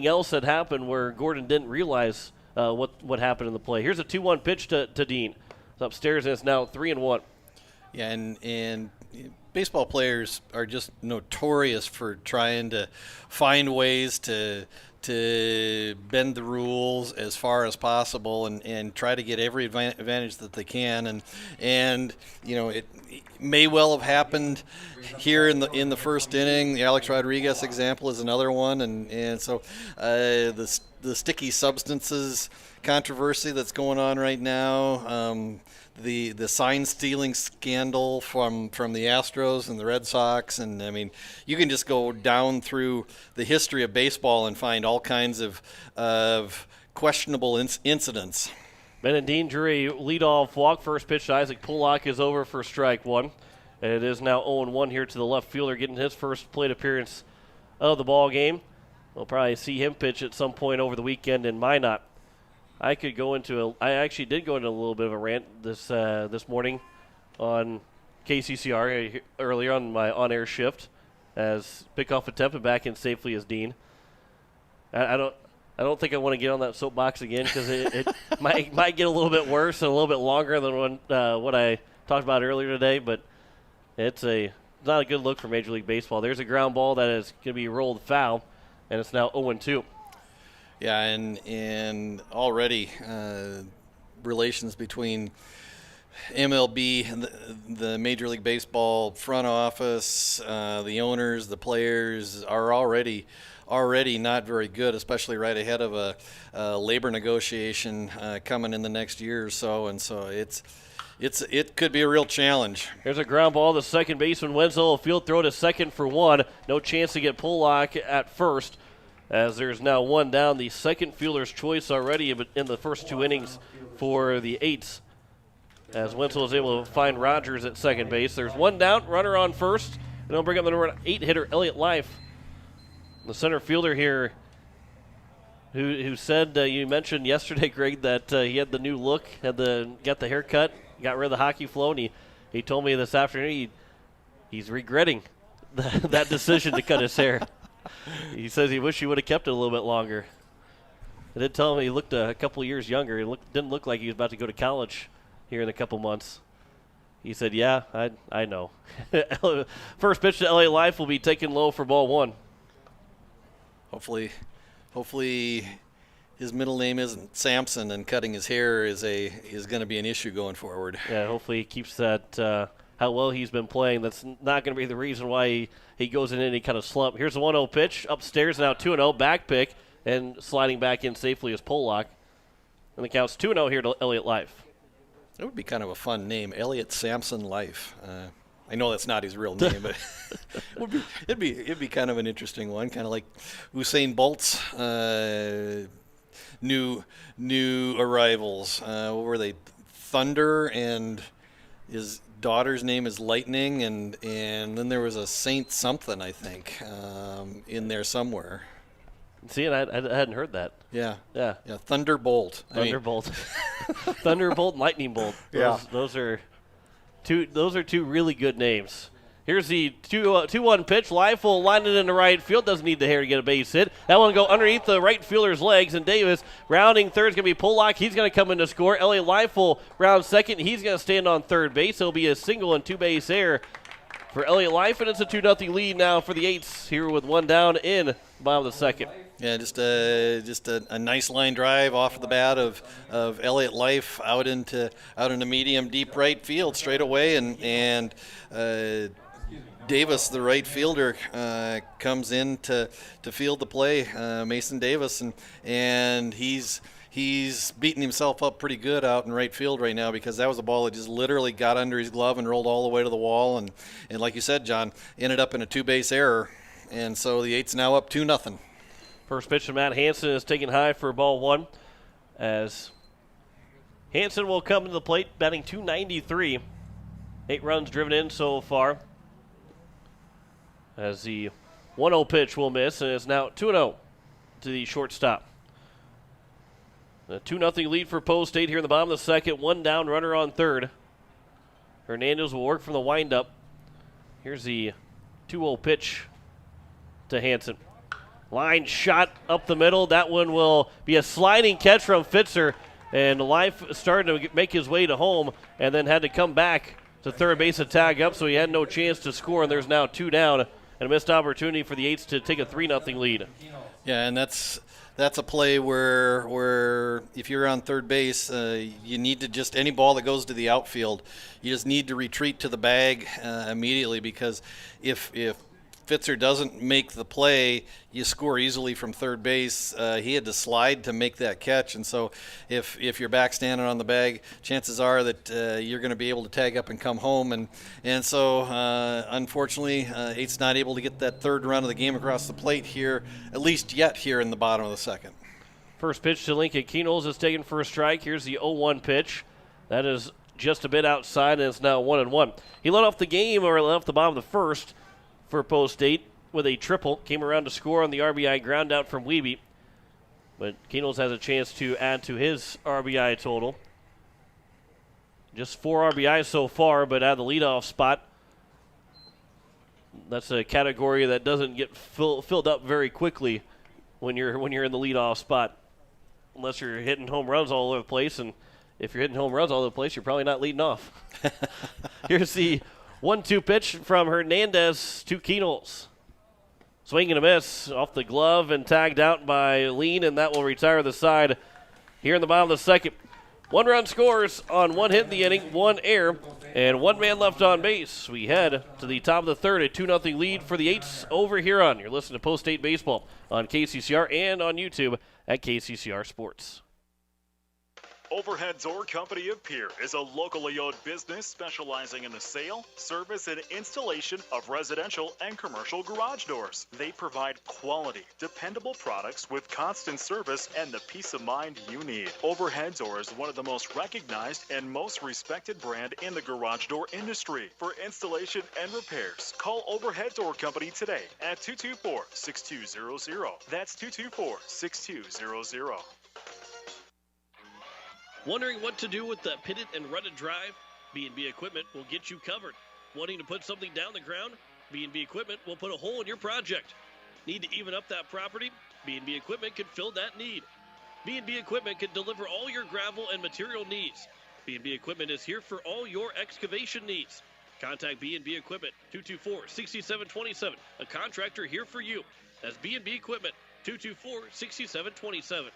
else had happened where Gordon didn't realize what happened in the play. Here's a 2-1 pitch to Dean. It's upstairs, and it's now 3-1. Yeah, and baseball players are just notorious for trying to find ways to bend the rules as far as possible and try to get every advantage that they can. And it may well have happened here in the first inning. The Alex Rodriguez example is another one. And so the sticky substances controversy that's going on right now, the sign stealing scandal from the Astros and the Red Sox, and I mean, you can just go down through the history of baseball and find all kinds of questionable incidents. Bennett Dean drew a leadoff walk. First pitch to Isaac Pollock is over for strike one. And it is now 0-1 here to the left fielder, getting his first plate appearance of the ball game. We'll probably see him pitch at some point over the weekend in Minot. I actually did go into a little bit of a rant this morning on KCCR earlier on my on-air shift as Pickoff attempted back in safely as Dean. I don't think I want to get on that soapbox again because it might get a little bit worse and a little bit longer than what I talked about earlier today. But it's not a good look for Major League Baseball. There's a ground ball that is going to be rolled foul, and it's now 0-2. Yeah, and already relations between MLB and the Major League Baseball front office, the owners, the players are already not very good, especially right ahead of a labor negotiation coming in the next year or so, and so it could be a real challenge. There's a ground ball. The second baseman Wenzel will field throw to second for one. No chance to get Pollock at first, as there's now one down. The second fielder's choice already in the first two innings for the Eights, as Wenzel is able to find Rogers at second base. There's one down, runner on first, and they'll bring up the number 8 hitter, Elliott Life. The center fielder here, who said you mentioned yesterday, Greg, that he had the new look, got the haircut, got rid of the hockey flow, and he told me this afternoon he's regretting that decision to cut his hair. He says he wished he would have kept it a little bit longer. I did tell him he looked a couple of years younger. He didn't look like he was about to go to college here in a couple months. He said, yeah, I know. First pitch to Elliott Life will be taken low for ball one. Hopefully his middle name isn't Sampson, and cutting his hair is going to be an issue going forward. Yeah, hopefully he keeps that how well he's been playing. That's not going to be the reason why he goes in any kind of slump. Here's a 1-0 pitch. Upstairs now 2-0. Back pick and sliding back in safely is Pollock. And the count's 2-0 here to Elliott Life. It would be kind of a fun name, Elliot Sampson Life. I know that's not his real name, but it'd be kind of an interesting one, kind of like Usain Bolt's new arrivals. What were they? Thunder, and his daughter's name is Lightning, and then there was a Saint something, I think, in there somewhere. See, and I hadn't heard that. Yeah. Thunderbolt, Thunderbolt. Thunderbolt, and Lightning Bolt. Those are two really good names. Here's the 2-1 pitch. Leifel lined it into right field. Doesn't need the hair to get a base hit. That one go underneath the right fielder's legs. And Davis rounding third is going to be Pollock. He's going to come in to score. Elliot Leifel round second. He's going to stand on third base. It'll be a single and two-base error for Elliot Leifel. It's a 2-0 lead now for the Eights here with one down in the bottom of the second. Yeah, just a nice line drive off the bat of Elliot Leif out into medium deep right field straight away, and Davis, the right fielder, comes in to field the play. Mason Davis, and he's beating himself up pretty good out in right field right now, because that was a ball that just literally got under his glove and rolled all the way to the wall, and like you said, John, ended up in a two-base error, and so the Eights now up 2-0. First pitch to Matt Hansen is taken high for ball one, as Hansen will come to the plate batting .293. 8 runs driven in so far, as the 1-0 pitch will miss, and it's now 2-0 to the shortstop. A 2-0 lead for Post State here in the bottom of the second. One down, runner on third. Hernandez will work from the windup. Here's the 2-0 pitch to Hansen. Line shot up the middle. That one will be a sliding catch from Fitzer, and Life started to make his way to home and then had to come back to third base to tag up, so he had no chance to score, and there's now 2 down and a missed opportunity for the Eights to take a 3-0 lead. Yeah, and that's a play where if you're on third base, you need to just, any ball that goes to the outfield, you just need to retreat to the bag immediately, because if Fitzer doesn't make the play, you score easily from third base. He had to slide to make that catch, and so if you're back standing on the bag, chances are that you're going to be able to tag up and come home, and so unfortunately, Eight's not able to get that third run of the game across the plate here, at least yet here in the bottom of the second. First pitch to Lincoln Keenels is taken for a strike. Here's the 0-1 pitch. That is just a bit outside, and it's now 1-1. He led off the game, or left the bottom of the first, for Post State with a triple. Came around to score on the RBI ground out from Wiebe. But Keenels has a chance to add to his RBI total. Just 4 RBIs so far, but out of the leadoff spot. That's a category that doesn't get filled up very quickly when you're in the leadoff spot, unless you're hitting home runs all over the place. And if you're hitting home runs all over the place, you're probably not leading off. Here's the 1-2 pitch from Hernandez to Keenels. Swing and a miss off the glove and tagged out by Lean, and that will retire the side here in the bottom of the second. 1 run scores on 1 hit in the inning, 1 error, and 1 man left on base. We head to the top of the third, a 2-0 lead for the Eights over Huron. You're listening to Post State Baseball on KCCR and on YouTube at KCCR Sports. Overhead Door Company of Pierre is a locally owned business specializing in the sale, service, and installation of residential and commercial garage doors. They provide quality, dependable products with constant service and the peace of mind you need. Overhead Door is one of the most recognized and most respected brand in the garage door industry. For installation and repairs, call Overhead Door Company today at 224-6200. That's 224-6200. Wondering what to do with the pitted and rutted drive? B&B Equipment will get you covered. Wanting to put something down the ground? B&B Equipment will put a hole in your project. Need to even up that property? B&B Equipment can fill that need. B&B Equipment can deliver all your gravel and material needs. B&B Equipment is here for all your excavation needs. Contact B&B Equipment, 224-6727. A contractor here for you. That's B&B Equipment, 224-6727.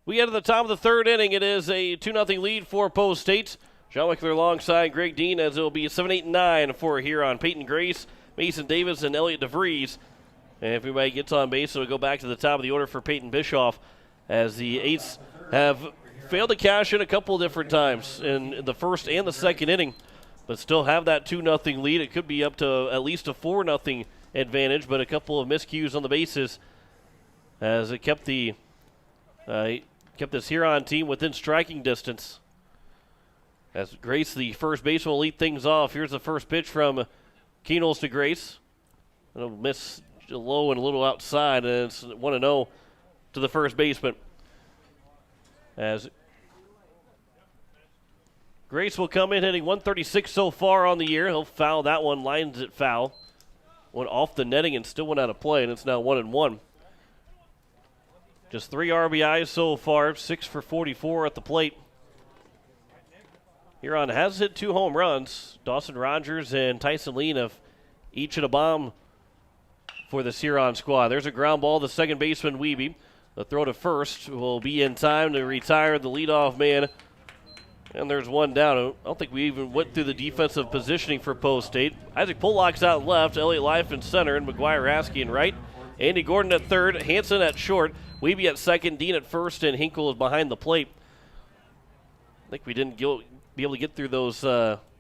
We get to the top of the third inning. It is a 2-0 lead for Post State. John Wickler alongside Greg Dean, as it will be 7, 8, and 9 for Huron. Peyton Grace, Mason Davis, and Elliot DeVries. And if anybody gets on base, it'll go back to the top of the order for Peyton Bischoff, as the Eights have failed to cash in a couple of different times in the first and the second inning, but still have that 2-0 lead. It could be up to at least a 4-0 advantage, but a couple of miscues on the bases as it kept the kept this Huron team within striking distance. As Grace, the first baseman, will lead things off. Here's the first pitch from Keenels to Grace. It'll miss low and a little outside, and it's 1-0 to the first baseman. As Grace will come in hitting 136 so far on the year. He'll foul that one, lines it foul. Went off the netting and still went out of play, and it's now 1-1. Just 3 RBIs so far, 6 for 44 at the plate. Huron has hit 2 home runs. Dawson Rogers and Tyson Lean have each hit a bomb for the Huron squad. There's a ground ball to second baseman Wiebe. The throw to first will be in time to retire the leadoff man. And there's one down. I don't think we even went through the defensive positioning for Post State. Isaac Pollock's out left, Elliott Life in center, and McGuire Raskey in right. Andy Gordon at third, Hanson at short, Wiebe at second, Dean at first, and Hinkle is behind the plate. I think we didn't be able to get through those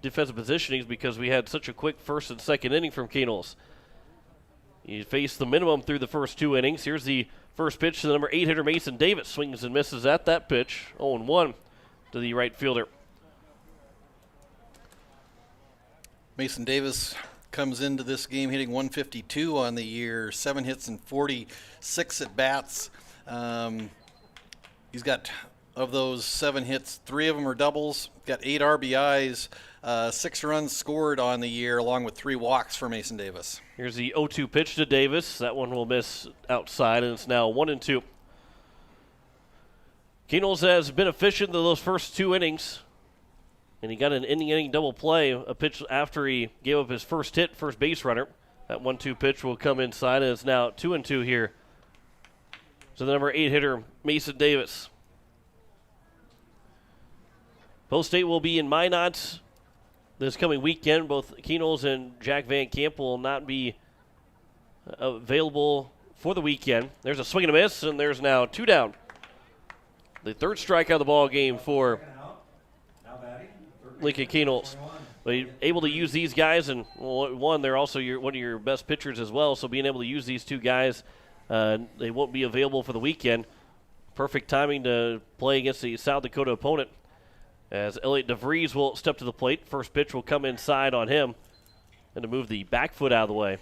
defensive positionings because we had such a quick first and second inning from Keenels. He faced the minimum through the first 2 innings. Here's the first pitch to the number 8 hitter Mason Davis. Swings and misses at that pitch. 0-1 to the right fielder. Mason Davis comes into this game hitting 152 on the year, 7 hits and 46 at bats. He's got, of those 7 hits, 3 of them are doubles. Got 8 RBIs, 6 runs scored on the year, along with 3 walks for Mason Davis. Here's the 0-2 pitch to Davis. That one will miss outside, and it's now 1-2. Keenels has been efficient in those first 2 innings, and he got an inning double play, a pitch after he gave up his first hit, first base runner. That 1-2 pitch will come inside, and it's now 2-2 here. So the number 8 hitter, Mason Davis. Post State will be in Minot this coming weekend. Both Keenels and Jack Van Camp will not be available for the weekend. There's a swing and a miss, and there's now 2 down. The third strikeout of the ball game for Lincoln Keenels. But able to use these guys, and one, they're also one of your best pitchers as well, so being able to use these 2 guys, they won't be available for the weekend. Perfect timing to play against the South Dakota opponent, as Elliot DeVries will step to the plate. First pitch will come inside on him, and to move the back foot out of the way.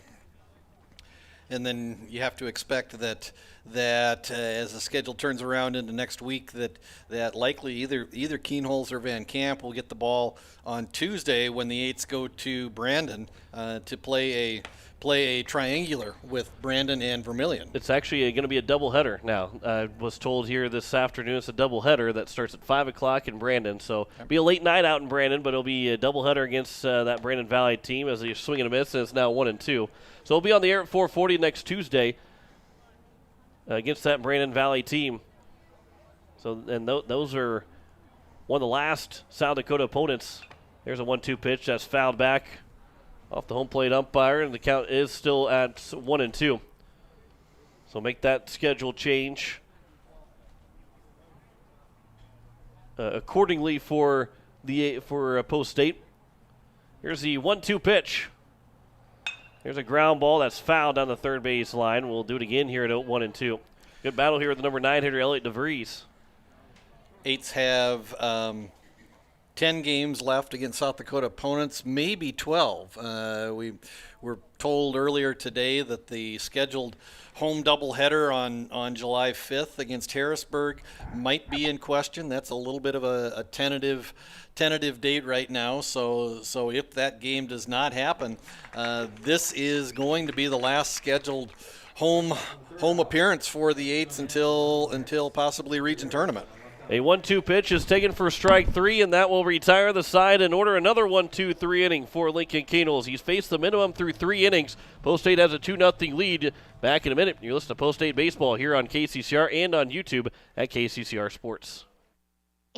And then you have to expect that as the schedule turns around into next week, that likely either Keenholz or Van Camp will get the ball on Tuesday when the Eights go to Brandon to play a triangular with Brandon and Vermilion. It's actually going to be a doubleheader now. I was told here this afternoon it's a doubleheader that starts at 5 o'clock in Brandon. So it'll be a late night out in Brandon, but it'll be a doubleheader against that Brandon Valley team as they swing and a miss, and it's now 1-2. So it'll be on the air at 4:40 next Tuesday against that Brandon Valley team. So and those are one of the last South Dakota opponents. There's a 1-2 pitch that's fouled back off the home plate umpire, and the count is still at 1-2. So make that schedule change accordingly for Post State. Here's the 1-2 pitch. There's a ground ball that's fouled down the third base line. We'll do it again here at 1-2. Good battle here with the number 9 hitter, Elliot DeVries. Eights have 10 games left against South Dakota opponents, maybe 12. We were told earlier today that the scheduled home doubleheader on July 5th against Harrisburg might be in question. That's a little bit of a tentative date right now. So if that game does not happen, this is going to be the last scheduled home appearance for the Eights until possibly region tournament. A 1-2 pitch is taken for strike 3, and that will retire the side and order another 1-2-3 inning for Lincoln Keenels. He's faced the minimum through 3 innings. Post State has a 2-0 lead. Back in a minute. You listen to Post State Baseball here on KCCR and on YouTube at KCCR Sports.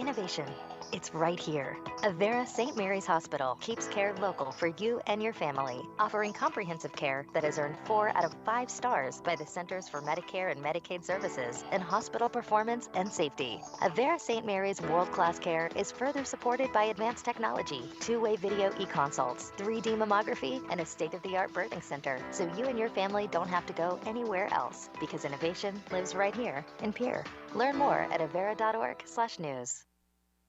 Innovation. It's right here. Avera St. Mary's Hospital keeps care local for you and your family, offering comprehensive care that has earned 4 out of 5 stars by the Centers for Medicare and Medicaid Services in hospital performance and safety. Avera St. Mary's world-class care is further supported by advanced technology, 2-way video e-consults, 3D mammography, and a state-of-the-art birthing center, so you and your family don't have to go anywhere else, because innovation lives right here in Pierre. Learn more at avera.org/news.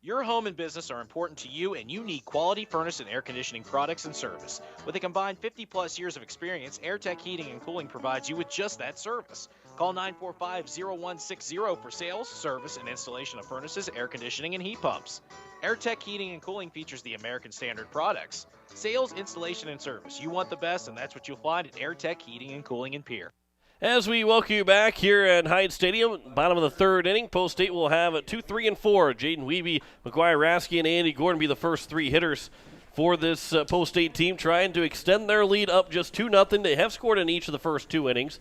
Your home and business are important to you, and you need quality furnace and air conditioning products and service. With a combined 50-plus years of experience, AirTech Heating and Cooling provides you with just that service. Call 945-0160 for sales, service, and installation of furnaces, air conditioning, and heat pumps. AirTech Heating and Cooling features the American Standard products. Sales, installation, and service. You want the best, and that's what you'll find at AirTech Heating and Cooling in Pierre. As we welcome you back here at Hyde Stadium, bottom of the third inning, Post State will have 2, 3, and 4. Jaden Wiebe, McGuire Rasky, and Andy Gordon be the first 3 hitters for this Post State team, trying to extend their lead up just 2-0. They have scored in each of the first 2 innings,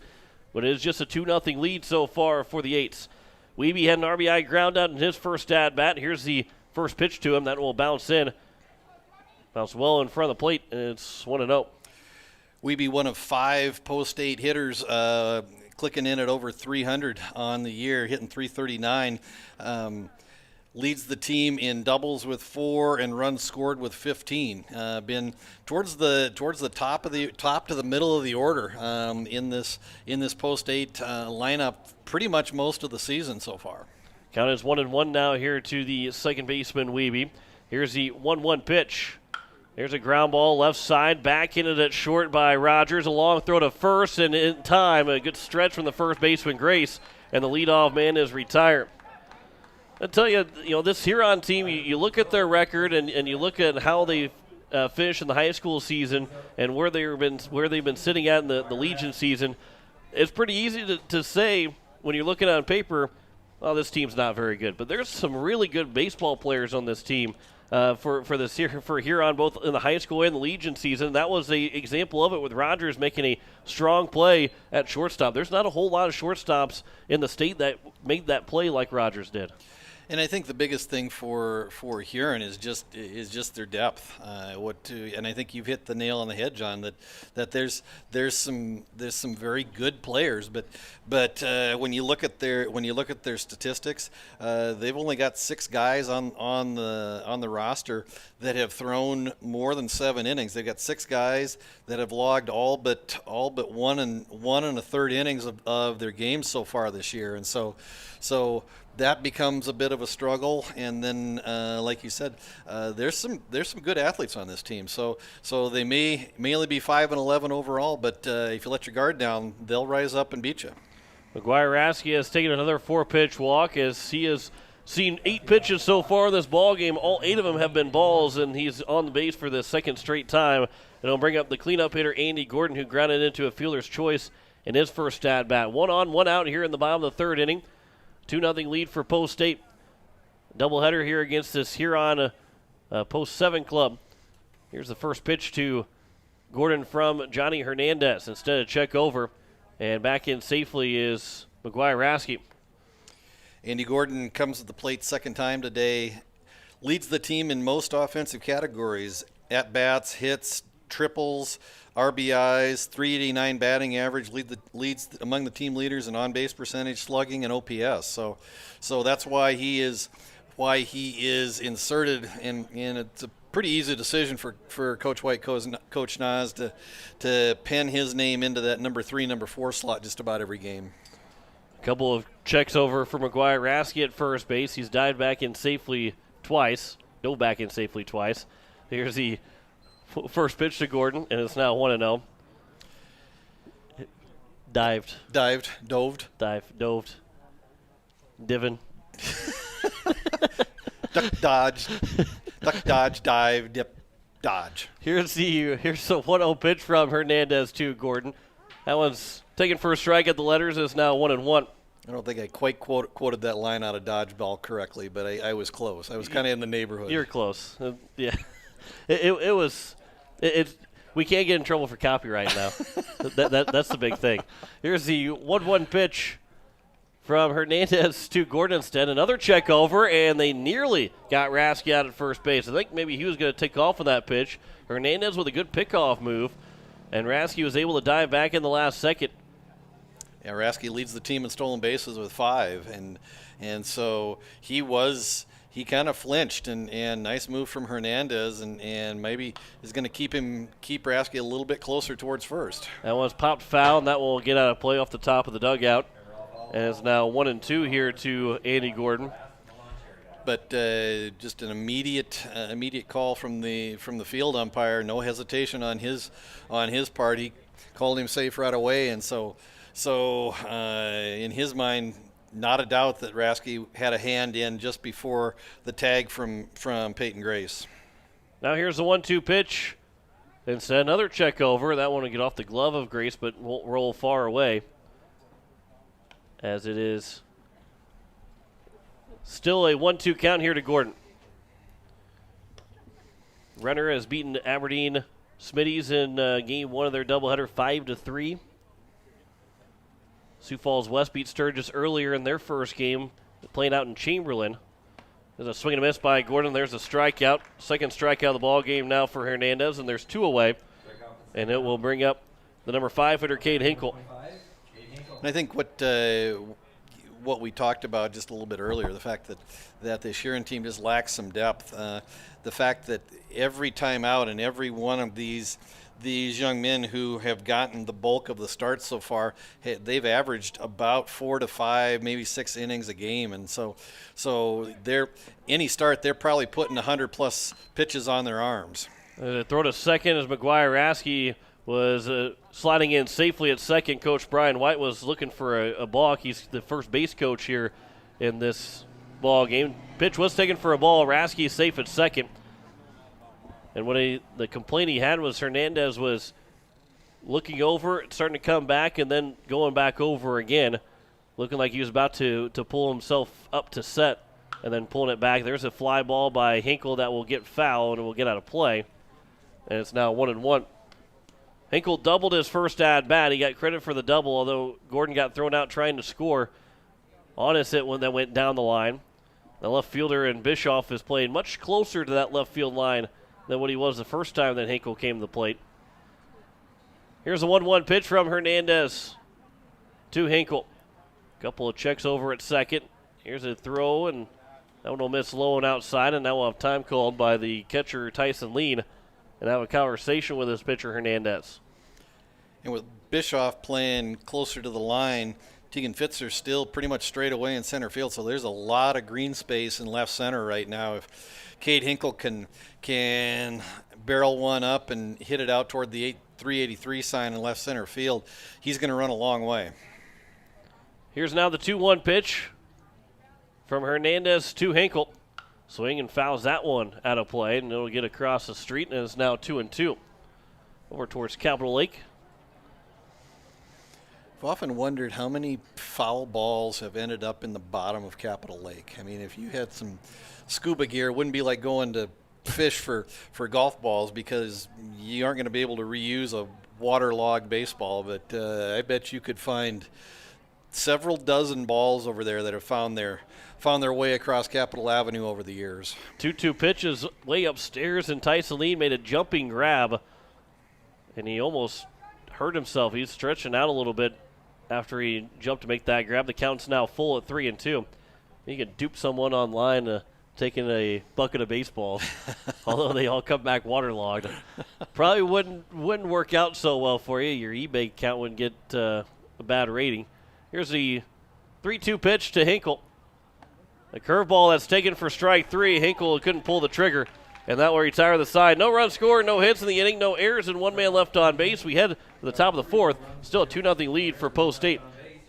but it is just a 2-0 lead so far for the Eights. Wiebe had an RBI ground out in his first at-bat. Here's the first pitch to him. That will bounce in. Bounce well in front of the plate, and it's 1-0. Wiebe, one of 5 Post State hitters, clicking in at over 300 on the year, hitting 339. Leads the team in doubles with 4 and runs scored with 15. Been towards the top to the middle of the order in this Post State lineup pretty much most of the season so far. Count is 1-1 now here to the second baseman Wiebe. Here's the 1-1 pitch. There's a ground ball left side, back into that short by Rogers. A long throw to first, and in time, a good stretch from the first baseman, Grace, and the leadoff man is retired. I tell you, this Huron team, you look at their record and you look at how they finished in the high school season and where they've been sitting at in the Legion season. It's pretty easy to say when you're looking on paper, well, this team's not very good. But there's some really good baseball players on this team. For Huron, both in the high school and the Legion season. That was an example of it with Rogers making a strong play at shortstop. There's not a whole lot of shortstops in the state that made that play like Rogers did. And I think the biggest thing for Huron is just their depth. And I think you've hit the nail on the head, John. That there's some very good players, but when you look at their statistics, they've only got 6 guys on the roster that have thrown more than 7 innings. They've got 6 guys that have logged all but 1 and 1/3 innings of their games so far this year, and so that becomes a bit of a struggle. And then, like you said, there's some good athletes on this team. So they may only be 5-11 overall, but if you let your guard down, they'll rise up and beat you. McGuire Rasky has taken another 4-pitch walk as he has seen 8 pitches so far in this ball game. All 8 of them have been balls, and he's on the base for the second straight time. And he'll bring up the cleanup hitter Andy Gordon, who grounded into a fielder's choice in his first at bat. 1 on, 1 out here in the bottom of the third inning. 2-0 lead for Post State. Doubleheader here against this Huron Post 7 club. Here's the first pitch to Gordon from Johnny Hernandez instead of check over. And back in safely is McGuire Rasky. Andy Gordon comes to the plate second time today. Leads the team in most offensive categories. At-bats, hits, triples, RBIs, 389 batting average, leads among the team leaders in on-base percentage, slugging, and OPS. So that's why he is inserted, and it's a pretty easy decision for Coach White, Coach Nas to pen his name into that number 3, number 4 slot just about every game. A couple of checks over for McGuire Rasky at first base. He's dived back in safely twice. Dove back in safely twice. Here's the first pitch to Gordon, and it's now 1-0. Doved. Divin. Duck, dodge, dive, dip, dodge. Here's the 1-0 pitch from Hernandez to Gordon. That one's taken for a strike at the letters. It's now 1-1. I don't think I quite quoted that line out of dodgeball correctly, but I was close. I was kind of in the neighborhood. You're close. Yeah. It was. We can't get in trouble for copyright now. That's the big thing. Here's the 1-1 pitch from Hernandez to Gordon instead. Another check over, and they nearly got Rasky out at first base. I think maybe he was going to take off on that pitch. Hernandez with a good pickoff move, and Rasky was able to dive back in the last second. Yeah, Rasky leads the team in stolen bases with 5, and so he kind of flinched, and nice move from Hernandez, and maybe is going to keep Rasky a little bit closer towards first. That one's popped foul, and that will get out of play off the top of the dugout. And it's now 1-2 here to Andy Gordon. But just an immediate call from the field umpire. No hesitation on his part. He called him safe right away, and so in his mind, not a doubt that Rasky had a hand in just before the tag from Peyton Grace. Now here's the 1-2 pitch. Instead, another check over. That one will get off the glove of Grace, but won't roll far away, as it is still a 1-2 count here to Gordon. Renner has beaten Aberdeen Smitties in game 1 of their doubleheader 5-3. Sioux Falls West beat Sturgis earlier in their first game, playing out in Chamberlain. There's a swing and a miss by Gordon. There's a strikeout. Second strikeout of the ball game now for Hernandez, and there's 2 away. And it will bring up the number 5 hitter, Cade Hinkle. And I think what we talked about just a little bit earlier, the fact that the Huron team just lacks some depth. The fact that every time out and every one of these young men who have gotten the bulk of the starts so far, they've averaged about 4 to 5, maybe 6 innings a game, and so any start they're probably putting 100+ pitches on their arms. Throw to second as McGuire Rasky was sliding in safely at second. Coach Brian White was looking for a balk. He's the first base coach here in this ball game. Pitch was taken for a ball. Rasky safe at second. And the complaint he had was Hernandez was looking over, starting to come back, and then going back over again, looking like he was about to pull himself up to set, and then pulling it back. There's a fly ball by Hinkle that will get fouled and will get out of play. And it's now 1-1. Hinkle doubled his first at-bat. He got credit for the double, although Gordon got thrown out trying to score on his hit one that went down the line. The left fielder and Bischoff is playing much closer to that left field line than what he was the first time that Hinkle came to the plate. Here's a 1-1 pitch from Hernandez to Hinkle. Couple of checks over at second. Here's a throw, and that one will miss low and outside, and now we'll have time called by the catcher Tyson Lean and have a conversation with his pitcher Hernandez. And with Bischoff playing closer to the line, Tegan Fitzer still pretty much straight away in center field, so there's a lot of green space in left center right now. If Cade Hinkle can barrel one up and hit it out toward the 383 sign in left center field, he's going to run a long way. Here's now the 2-1 pitch from Hernandez to Hinkle. Swing and fouls that one out of play, and it'll get across the street, and it's now 2-2. Over towards Capitol Lake. I've often wondered how many foul balls have ended up in the bottom of Capitol Lake. I mean, if you had some scuba gear, it wouldn't be like going to fish for golf balls, because you aren't going to be able to reuse a waterlogged baseball. But I bet you could find several dozen balls over there that have found their way across Capitol Avenue over the years. 2-2 pitches way upstairs, and Tyson Lee made a jumping grab, and he almost hurt himself. He's stretching out a little bit after he jumped to make that grab. The count's now full at 3-2. You can dupe someone online taking a bucket of baseballs, although they all come back waterlogged. Probably wouldn't work out so well for you. Your eBay account wouldn't get a bad rating. Here's the 3-2 pitch to Hinkle. A curveball that's taken for strike 3. Hinkle couldn't pull the trigger, and that will retire the side. No run scored, no hits in the inning, no errors, and 1 man left on base. We head to the top of the 4th. Still a 2-0 lead for Post State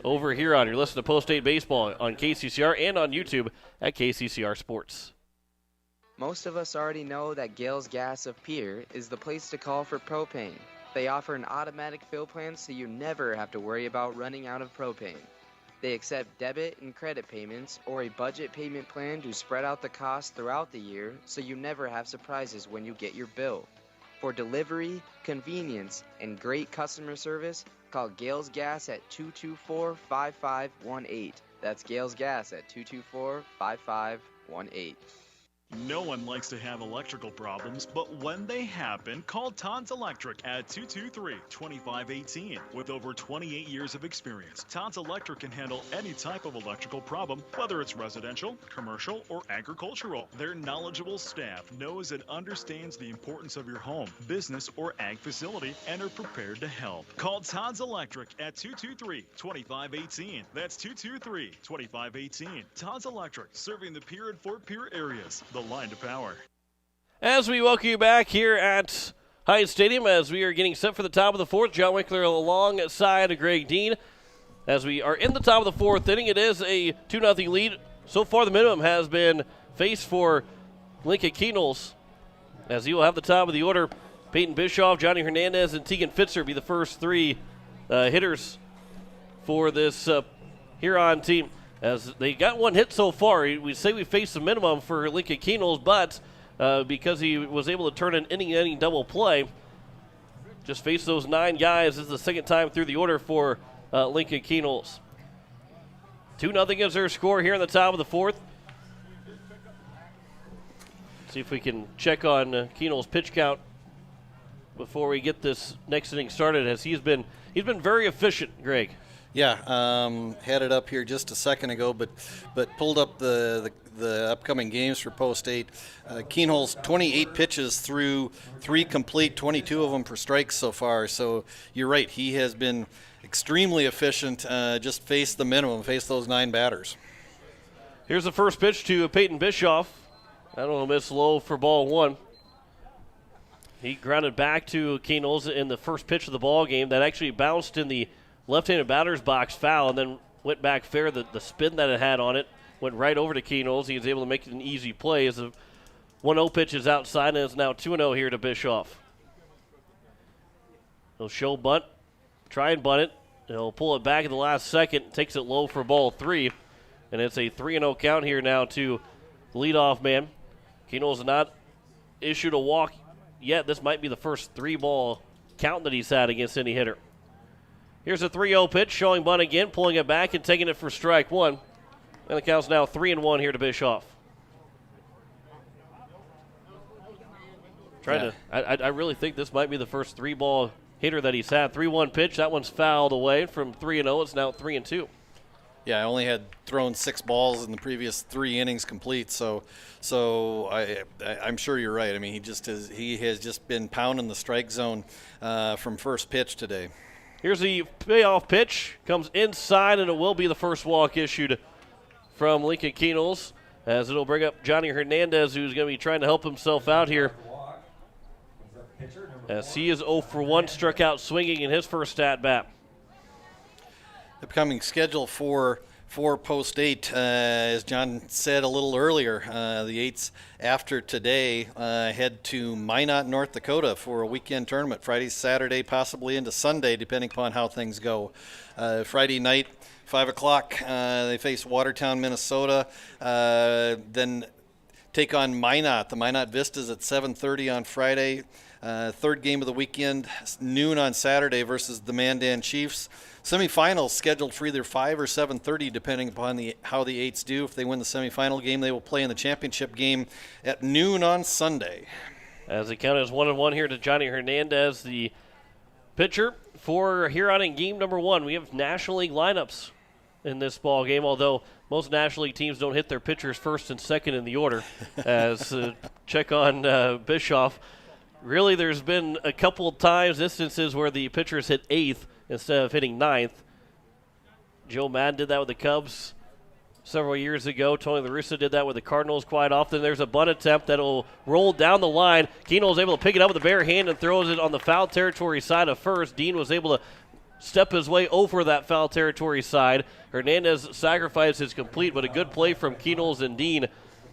over Huron. You're listening to Post State Baseball on KCCR and on YouTube at KCCR Sports. Most of us already know that Gales Gas of Pierre is the place to call for propane. They offer an automatic fill plan so you never have to worry about running out of propane. They accept debit and credit payments or a budget payment plan to spread out the cost throughout the year so you never have surprises when you get your bill. For delivery, convenience, and great customer service, call Gales Gas at 224-5518. That's Gales Gas at 224-5518. No one likes to have electrical problems, but when they happen, call Todd's Electric at 223-2518. With over 28 years of experience, Todd's Electric can handle any type of electrical problem, whether it's residential, commercial, or agricultural. Their knowledgeable staff knows and understands the importance of your home, business, or ag facility and are prepared to help. Call Todd's Electric at 223-2518. That's 223-2518. Todd's Electric, serving the Pierre and Fort Pierre areas. The line to power. As we welcome you back here at Heinz Stadium, as we are getting set for the top of the fourth, John Wickler alongside Greg Dean. As we are in the top of the fourth inning, it is a 2-0 lead. So far, the minimum has been faced for Lincoln Keenels, as he will have the top of the order. Peyton Bischoff, Johnny Hernandez, and Tegan Fitzer be the first three hitters for this Huron team. As they got one hit so far, we say we faced the minimum for Lincoln Keenels, but because he was able to turn an inning double play, just face those 9 guys. This is the second time through the order for Lincoln Keenels. 2-0 is their score here in the top of the fourth. See if we can check on Keenels' pitch count before we get this next inning started, as he's been very efficient, Greg. Yeah, had it up here just a second ago, but pulled up the upcoming games for Post 8. Keenholz, 28 pitches through 3 complete, 22 of them for strikes so far. So you're right, he has been extremely efficient, just faced the minimum, faced those 9 batters. Here's the first pitch to Peyton Bischoff. That one will miss low for ball 1. He grounded back to Keenholz in the first pitch of the ball game. That actually bounced in the left-handed batter's box foul and then went back fair. The spin that it had on it went right over to Keenholz. He was able to make it an easy play as the 1-0 pitch is outside, and it's now 2-0 here to Bischoff. He'll show bunt, try and bunt it. He'll pull it back at the last second, takes it low for ball 3, and it's a 3-0 count here now to the leadoff man. Keenholz not issued a walk yet. This might be the first 3-ball count that he's had against any hitter. Here's a 3-0 pitch, showing bunt again, pulling it back and taking it for strike 1. And the count's now 3-1 here to Bischoff. I really think this might be the first 3-ball hitter that he's had. 3-1 pitch, that one's fouled away from 3-0. It's now 3-2. Yeah, I only had thrown 6 balls in the previous 3 innings complete, so I'm sure you're right. I mean, he has just been pounding the strike zone from first pitch today. Here's the payoff pitch. Comes inside, and it will be the first walk issued from Lincoln Keenels, as it'll bring up Johnny Hernandez, who's going to be trying to help himself out here, as he is 0 for 1, struck out swinging in his first at-bat. Upcoming schedule for Post 8, as John said a little earlier, the 8s after today head to Minot, North Dakota for a weekend tournament, Friday, Saturday, possibly into Sunday, depending upon how things go. Friday night, 5 o'clock, they face Watertown, Minnesota, then take on Minot. The Minot Vistas at 7:30 on Friday. Third game of the weekend, noon on Saturday versus the Mandan Chiefs. Semifinals scheduled for either 5 or 7:30, depending upon how the 8s do. If they win the semifinal game, they will play in the championship game at noon on Sunday. As the count is 1-1 here to Johnny Hernandez, the pitcher for Huron in game number 1. We have National League lineups in this ball game, although most National League teams don't hit their pitchers first and second in the order. As check on Bischoff. Really, there's been a couple of instances where the pitchers hit 8th instead of hitting 9th. Joe Madden did that with the Cubs several years ago. Tony La Russa did that with the Cardinals quite often. There's a bunt attempt that'll roll down the line. Keenholz able to pick it up with a bare hand and throws it on the foul territory side of first. Dean was able to step his way over that foul territory side. Hernandez sacrifice is complete, but a good play from Keenholz and Dean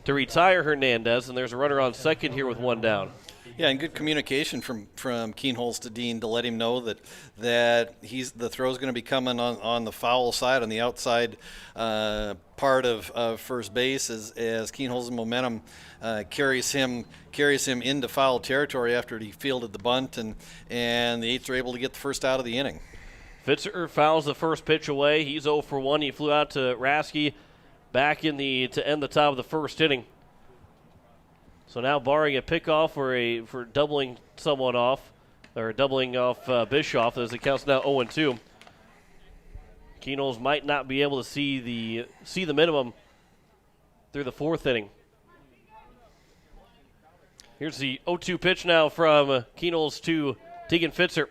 to retire Hernandez, and there's a runner on second here with 1 down. Yeah, and good communication from Keenholz to Dean to let him know that the throw's going to be coming on the foul side, on the outside part of first base, as Keenholz's momentum carries him into foul territory after he fielded the bunt, and the Eights are able to get the first out of the inning. Fitzer fouls the first pitch away. He's 0 for 1. He flew out to Rasky back to end the top of the first inning. So now barring a pickoff for doubling someone off, or doubling off Bischoff, as it counts now 0-2. Keenholz might not be able to see the minimum through the fourth inning. Here's the 0-2 pitch now from Keenholz to Tegan Fitzer.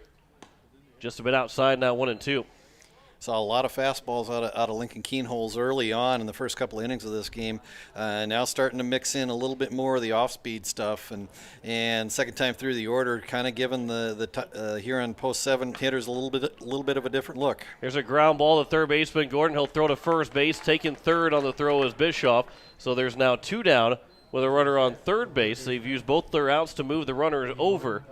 Just a bit outside now, 1-2. Saw a lot of fastballs out of Lincoln Keenholz early on in the first couple of innings of this game. Now starting to mix in a little bit more of the off-speed stuff, and second time through the order, kind of giving the Huron post 7 hitters a little bit of a different look. Here's a ground ball to third baseman Gordon. He'll throw to first base. Taking third on the throw is Bischoff. So there's now 2 down with a runner on third base. They've used both their outs to move the runners over.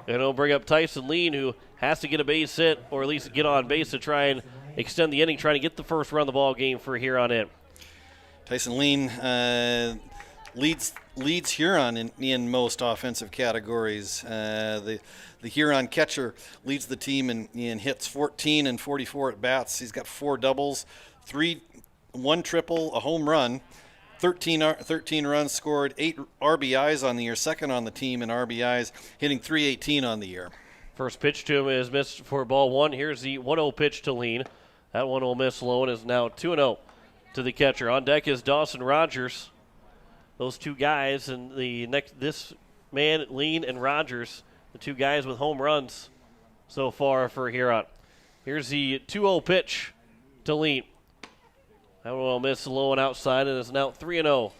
And it'll bring up Tyson Lean, who has to get a base hit, or at least get on base to try and extend the inning, trying to get the first run of the ball game for Huron in. Tyson Lean leads Huron in most offensive categories. The Huron catcher leads the team in hits, 14 and 44 at bats. He's got 4 doubles, 1 triple, a home run. 13 runs scored, 8 RBIs on the year, second on the team in RBIs, hitting .318 on the year. First pitch to him is missed for ball 1. Here's the 1-0 pitch to Lean. That one will miss low and is now 2-0 to the catcher. On deck is Dawson Rogers. Those 2 guys, and this man, Lean and Rogers, the 2 guys with home runs so far for Huron. Here's the 2-0 pitch to Lean. That one will miss low and outside, and is now 3-0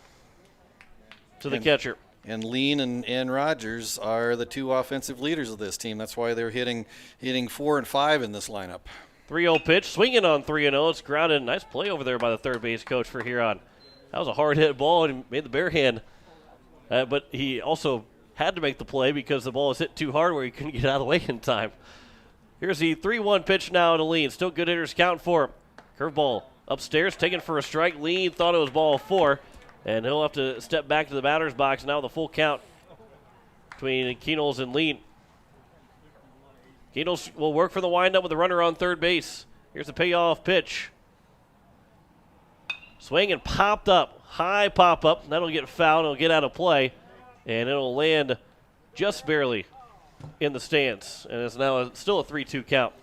to the catcher. And Lean and Rogers are the 2 offensive leaders of this team. That's why they're hitting 4 and 5 in this lineup. 3-0 pitch, swinging on 3-0. It's grounded. Nice play over there by the third base coach for Huron. That was a hard hit ball, and he made the bare hand. But he also had to make the play because the ball was hit too hard where he couldn't get out of the way in time. Here's the 3-1 pitch now to Lean. Still good hitters count for him. Curveball upstairs, taken for a strike. Lean thought it was ball 4, and he'll have to step back to the batter's box now with a full count between Keenholz and Lean. Keenholz will work for the windup with the runner on third base. Here's the payoff pitch. Swing and popped up. High pop up. That'll get fouled. It'll get out of play, and it'll land just barely in the stands. And it's now still a 3-2 count.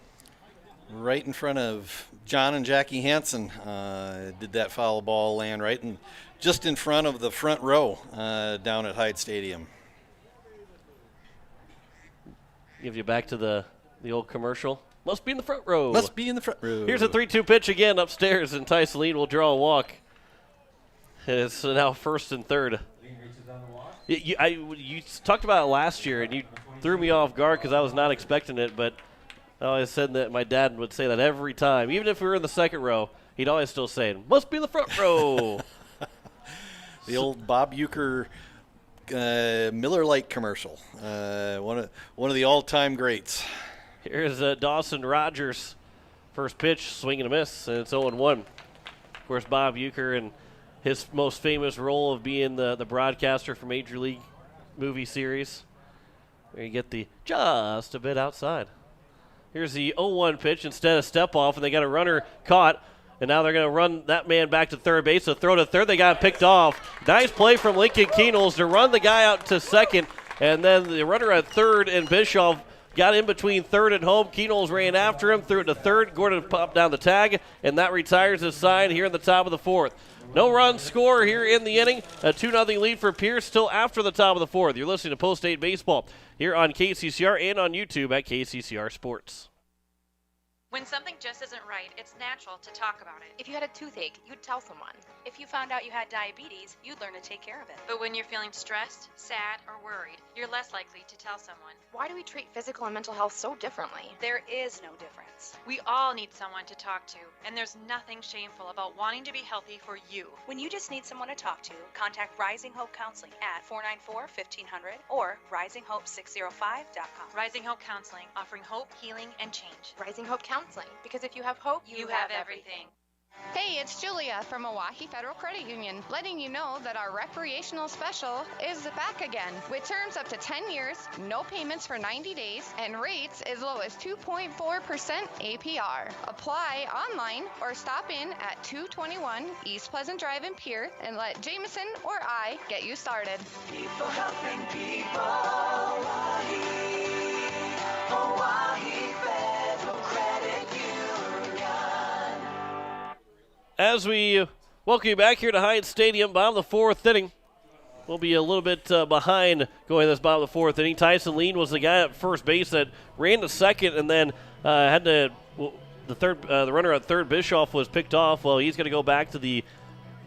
Right in front of John and Jackie Hansen did that foul ball land right just in front of the front row down at Hyde Stadium. Give you back to the old commercial. Must be in the front row. Must be in the front row. Here's a 3-2 pitch again upstairs, and Tyson Lean will draw a walk. It's now first and third. You talked about it last year, and you threw me off guard because I was not expecting it, but I always said that my dad would say that every time. Even if we were in the second row, he'd always still say, must be in the front row. The old Bob Uecker Miller Lite commercial. One of the all-time greats. Here's Dawson Rogers. First pitch, swing and a miss, and it's 0-1. Of course, Bob Uecker and his most famous role of being the broadcaster for Major League movie series. There you get the just a bit outside. Here's the 0-1 pitch instead of step off, and they got a runner caught, and now they're going to run that man back to third base. So throw to third, they got picked off. Nice play from Lincoln Keenholz to run the guy out to second, and then the runner at third and Bischoff got in between third and home. Keenholz ran after him, threw it to third. Gordon popped down the tag, and that retires his side here in the top of the fourth. No run score here in the inning. A 2-0 lead for Pierre still after the top of the fourth. You're listening to Post-8 Baseball here on KCCR and on YouTube at KCCR Sports. When something just isn't right, it's natural to talk about it. If you had a toothache, you'd tell someone. If you found out you had diabetes, you'd learn to take care of it. But when you're feeling stressed, sad, or worried, you're less likely to tell someone. Why do we treat physical and mental health so differently? There is no difference. We all need someone to talk to, and there's nothing shameful about wanting to be healthy for you. When you just need someone to talk to, contact Rising Hope Counseling at 494-1500 or risinghope605.com. Rising Hope Counseling, offering hope, healing, and change. Rising Hope Counseling, because if you have hope, You have everything. Hey, it's Julia from Milwaukee Federal Credit Union, letting you know that our recreational special is back again, with terms up to 10 years, no payments for 90 days, and rates as low as 2.4% APR. Apply online or stop in at 221 East Pleasant Drive in Pierre and let Jameson or I get you started. People helping people. Hawaii Federal Credit Union. As we welcome you back here to Heinz Stadium, bottom of the fourth inning. We'll be a little bit behind going this bottom of the fourth inning. Tyson Lean was the guy at first base that ran to second and then had to the runner at third, Bischoff, was picked off. Well, he's going to go back to the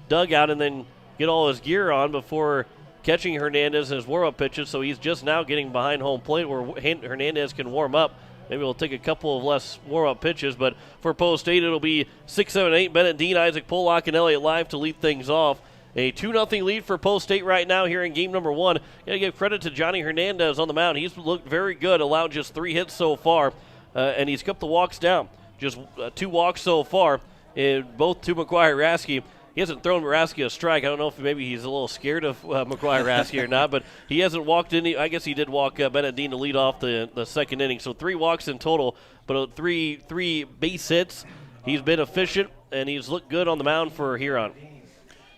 dugout and then get all his gear on before catching Hernandez in his warm-up pitches. So he's just now getting behind home plate where Hernandez can warm up. Maybe we'll take a couple of less warm-up pitches, but for Post State, it'll be 6, 7, 8. Bennett Dean, Isaac Pollock, and Elliott Live to lead things off. A 2-0 lead for Post State right now here in game number 1. Got to give credit to Johnny Hernandez on the mound. He's looked very good, allowed just 3 hits so far, and he's kept the walks down. Just 2 walks so far, both to McGuire Rasky. He hasn't thrown Rasky a strike. I don't know if maybe he's a little scared of McGuire Rasky or not, but he hasn't walked any. I guess he did walk Bennett Dean to lead off the second inning. So 3 walks in total, but three base hits. He's been efficient, and he's looked good on the mound for Huron.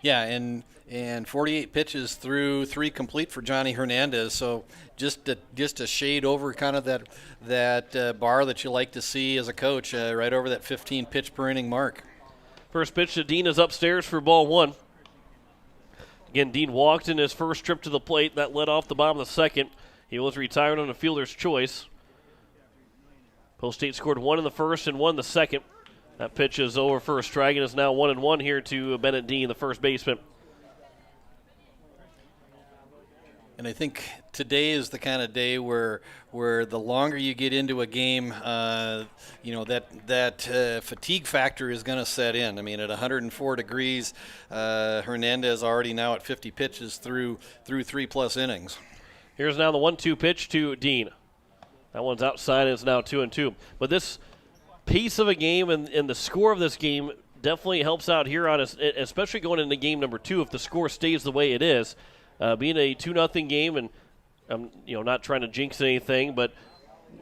Yeah, and 48 pitches through 3 complete for Johnny Hernandez. So just a shade over kind of that bar that you like to see as a coach, right over that 15 pitch per inning mark. First pitch to Dean is upstairs for ball 1. Again, Dean walked in his first trip to the plate. That led off the bottom of the second. He was retired on a fielder's choice. Post State scored 1 in the first and 1 in the second. That pitch is over for a strike and is now 1-1 here to Bennett Dean, the first baseman. And I think today is the kind of day where the longer you get into a game, that fatigue factor is going to set in. I mean, at 104 degrees, Hernandez already now at 50 pitches through 3+ innings. Here's now the 1-2 pitch to Dean. That one's outside, and it's now 2-2. But this piece of a game and the score of this game definitely helps out Huron, especially going into game number 2 if the score stays the way it is. Being a 2-0 game, and I'm not trying to jinx anything, but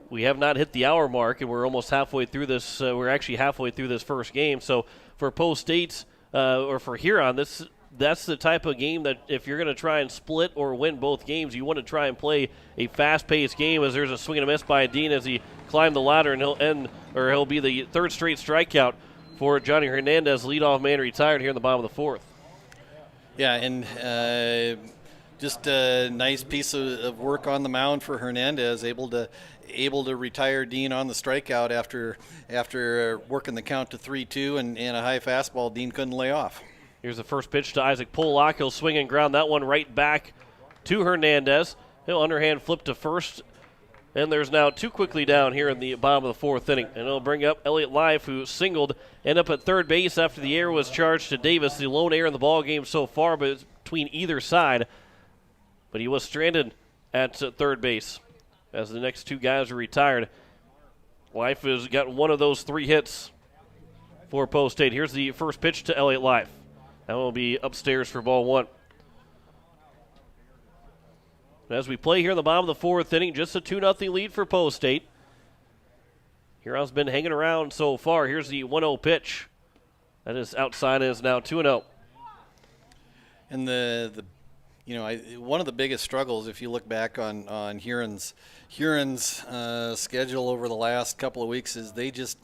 we have not hit the hour mark, and we're almost halfway through this. We're actually halfway through this first game. So for Post State or for Huron, that's the type of game that if you're going to try and split or win both games, you want to try and play a fast-paced game. As there's a swing and a miss by Dean as he climbed the ladder, and he'll be the 3rd straight strikeout for Johnny Hernandez, leadoff man, retired here in the bottom of the 4th. Yeah, and just a nice piece of work on the mound for Hernandez, able to retire Dean on the strikeout after working the count to 3-2 and a high fastball Dean couldn't lay off. Here's the first pitch to Isaac Pollock. He'll swing and ground that one right back to Hernandez. He'll underhand flip to first, and there's now 2 quickly down here in the bottom of the 4th inning. And it'll bring up Elliott Live, who singled, end up at third base after the error was charged to Davis, the lone error in the ball game so far, but it's between either side. But he was stranded at third base as the next 2 guys are retired. Life has got one of those 3 hits for Post State. Here's the first pitch to Elliott Life. That will be upstairs for ball 1. As we play here in the bottom of the 4th inning, just a 2-0 lead for Post State. Huron's been hanging around so far. Here's the 1-0 pitch. That is outside and is now 2-0. And one of the biggest struggles, if you look back on Huron's schedule over the last couple of weeks, is they just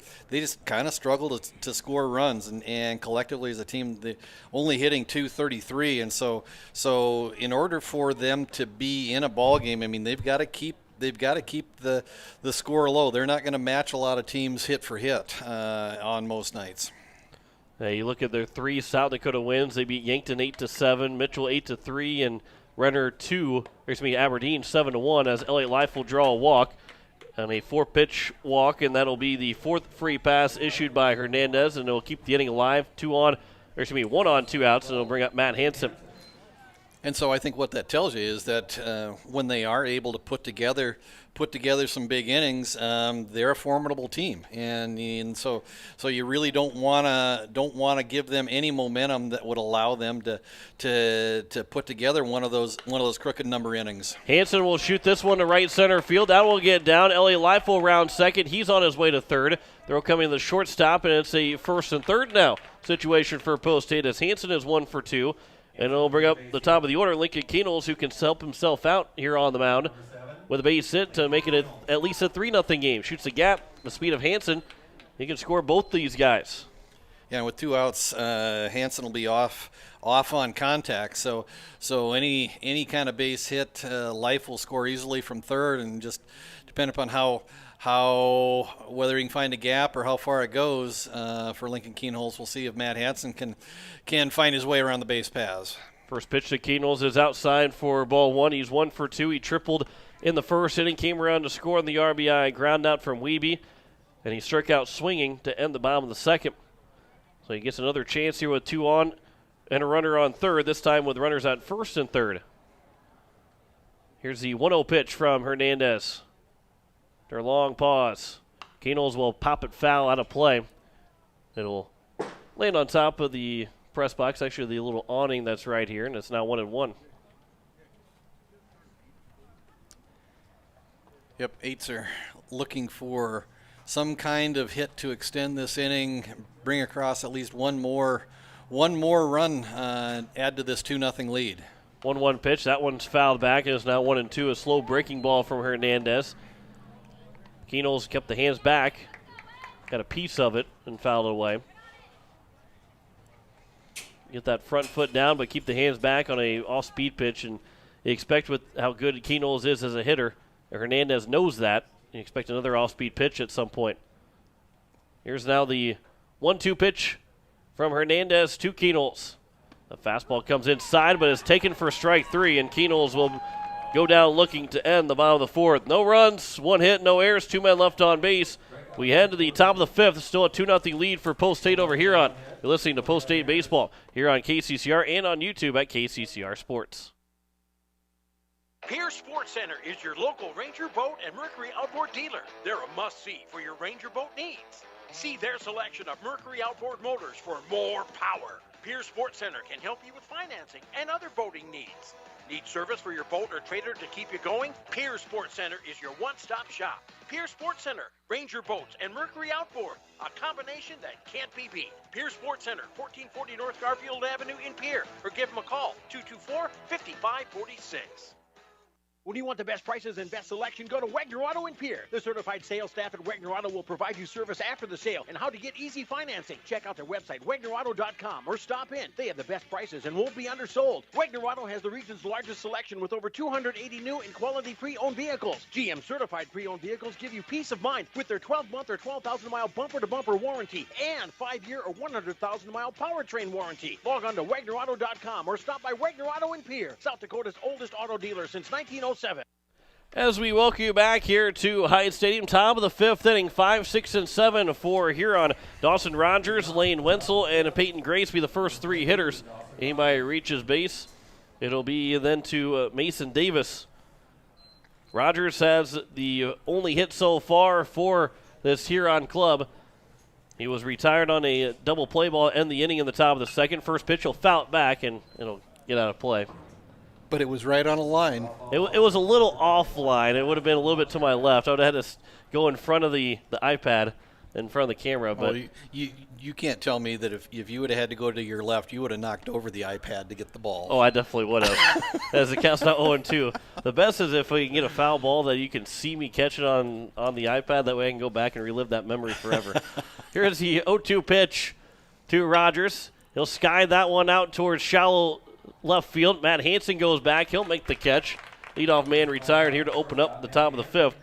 kind of struggle to score runs, and collectively as a team, they only hitting .233, and so in order for them to be in a ball game, I mean, they've got to keep they've got to keep the score low. They're not going to match a lot of teams hit for hit on most nights. You look at their 3 South Dakota wins. They beat Yankton 8-7, Mitchell 8-3, and Renner Aberdeen 7-1 as Elliott Life will draw a walk on a 4-pitch walk, and that'll be the 4th free pass issued by Hernandez, and it'll keep the inning alive. 1 on, 2 outs, and it'll bring up Matt Hansen. And so I think what that tells you is that when they are able to put together some big innings, they're a formidable team, and so you really don't want to give them any momentum that would allow them to put together one of those crooked number innings. Hansen will shoot this one to right center field. That will get down. Elliott Life will round second. He's on his way to third. Throw coming to the shortstop, and it's a first and third now situation for Post State as Hansen is 1 for 2. And it'll bring up the top of the order, Lincoln Kienholz, who can help himself out here on the mound with a base hit to make it at least a 3-0 game. Shoots the gap, the speed of Hansen. He can score both these guys. Yeah, with 2 outs, Hansen will be off on contact. So any kind of base hit, Life will score easily from third, and just depend upon whether he can find a gap or how far it goes for Lincoln Kienholz. We'll see if Matt Hansen can find his way around the base paths. First pitch to Kienholz is outside for ball 1. He's 1 for 2. He tripled in the first inning, came around to score on the RBI ground out from Wiebe, and he struck out swinging to end the bottom of the second. So he gets another chance here with 2 on and a runner on third, this time with runners at first and third. Here's the 1-0 pitch from Hernandez. After a long pause, Kienholz will pop it foul out of play. It'll land on top of the press box, actually the little awning that's right here, and it's now 1-1. Yep, Eights are looking for some kind of hit to extend this inning, bring across at least one more run, add to this 2-0 lead. 1-1 pitch. That one's fouled back. It is now 1-2. A slow breaking ball from Hernandez. Kienholz kept the hands back, got a piece of it, and fouled it away. Get that front foot down, but keep the hands back on a off-speed pitch, and you expect with how good Kienholz is as a hitter, Hernandez knows that. You expect another off-speed pitch at some point. Here's now the 1-2 pitch from Hernandez to Kienholz. The fastball comes inside, but is taken for strike 3, and Kienholz will go down looking to end the bottom of the 4th. No runs, 1 hit, no errors, 2 men left on base. We head to the top of the 5th, still a 2-0 lead for Post State over Huron. You're listening to Post State Baseball here on KCCR and on YouTube at KCCR Sports. Pierre Sports Center is your local Ranger Boat and Mercury Outboard dealer. They're a must-see for your Ranger boat needs. See their selection of Mercury outboard motors for more power. Pierre Sports Center can help you with financing and other boating needs. Need service for your boat or trailer to keep you going? Pierre Sports Center is your one-stop shop. Pierre Sports Center, Ranger Boats, and Mercury Outboard, a combination that can't be beat. Pierre Sports Center, 1440 North Garfield Avenue in Pierre, or give them a call, 224-5546. When you want the best prices and best selection, go to Wegner Auto in Pierre. The certified sales staff at Wegner Auto will provide you service after the sale and how to get easy financing. Check out their website, WegnerAuto.com, or stop in. They have the best prices and won't be undersold. Wegner Auto has the region's largest selection with over 280 new and quality pre-owned vehicles. GM certified pre-owned vehicles give you peace of mind with their 12-month or 12,000-mile bumper-to-bumper warranty and 5-year or 100,000-mile powertrain warranty. Log on to WegnerAuto.com or stop by Wegner Auto in Pierre, South Dakota's oldest auto dealer since 1907. As we welcome you back here to Hyde Stadium, top of the 5th inning, 5, 6, and 7 for Huron. Dawson Rogers, Lane Wenzel, and Peyton Grace be the first 3 hitters. Anybody reaches base, it'll be then to Mason Davis. Rogers has the only hit so far for this Huron club. He was retired on a double play ball, end the inning in the top of the 2nd. First pitch will foul it back, and it'll get out of play. But it was right on a line. It was a little offline. It would have been a little bit to my left. I would have had to go in front of the iPad, in front of the camera. But well, you can't tell me that if you would have had to go to your left, you would have knocked over the iPad to get the ball. Oh, I definitely would have. As it counts now 0-2. The best is if we can get a foul ball that you can see me catch it on the iPad. That way I can go back and relive that memory forever. Here's the 0-2 pitch to Rogers. He'll sky that one out towards shallow left field. Matt Hansen goes back. He'll make the catch. leadoff man retired here to open up the top of the fifth.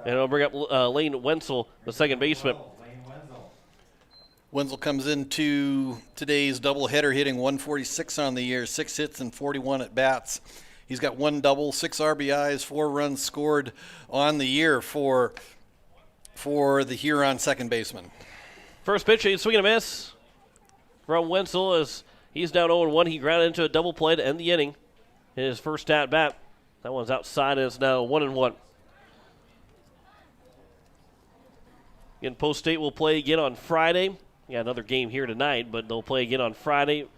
And it'll bring up Lane Wenzel, the second baseman. Wenzel comes into today's doubleheader hitting 146 on the year, 6 hits and 41 at bats. He's got 1 double, 6 RBIs, 4 runs scored on the year for the Huron second baseman. First pitch, a swing and a miss from Wenzel as he's down 0-1. He grounded into a double play to end the inning in his first at bat. That one's outside and it's now 1-1. Again, Post State will play again on Friday. Yeah, another game here tonight, but they'll play again on Friday.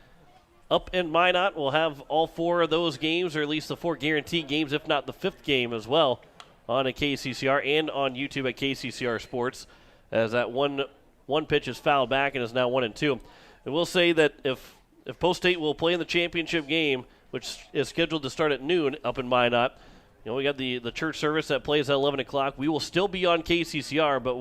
Up in Minot, we'll have all 4 of those games, or at least the 4 guaranteed games, if not the 5th game as well, on a KCCR and on YouTube at KCCR Sports, as that one pitch is fouled back and is now 1-2. And we'll say that if Post State will play in the championship game, which is scheduled to start at noon up in Minot, we got the church service that plays at 11 o'clock. We will still be on KCCR, but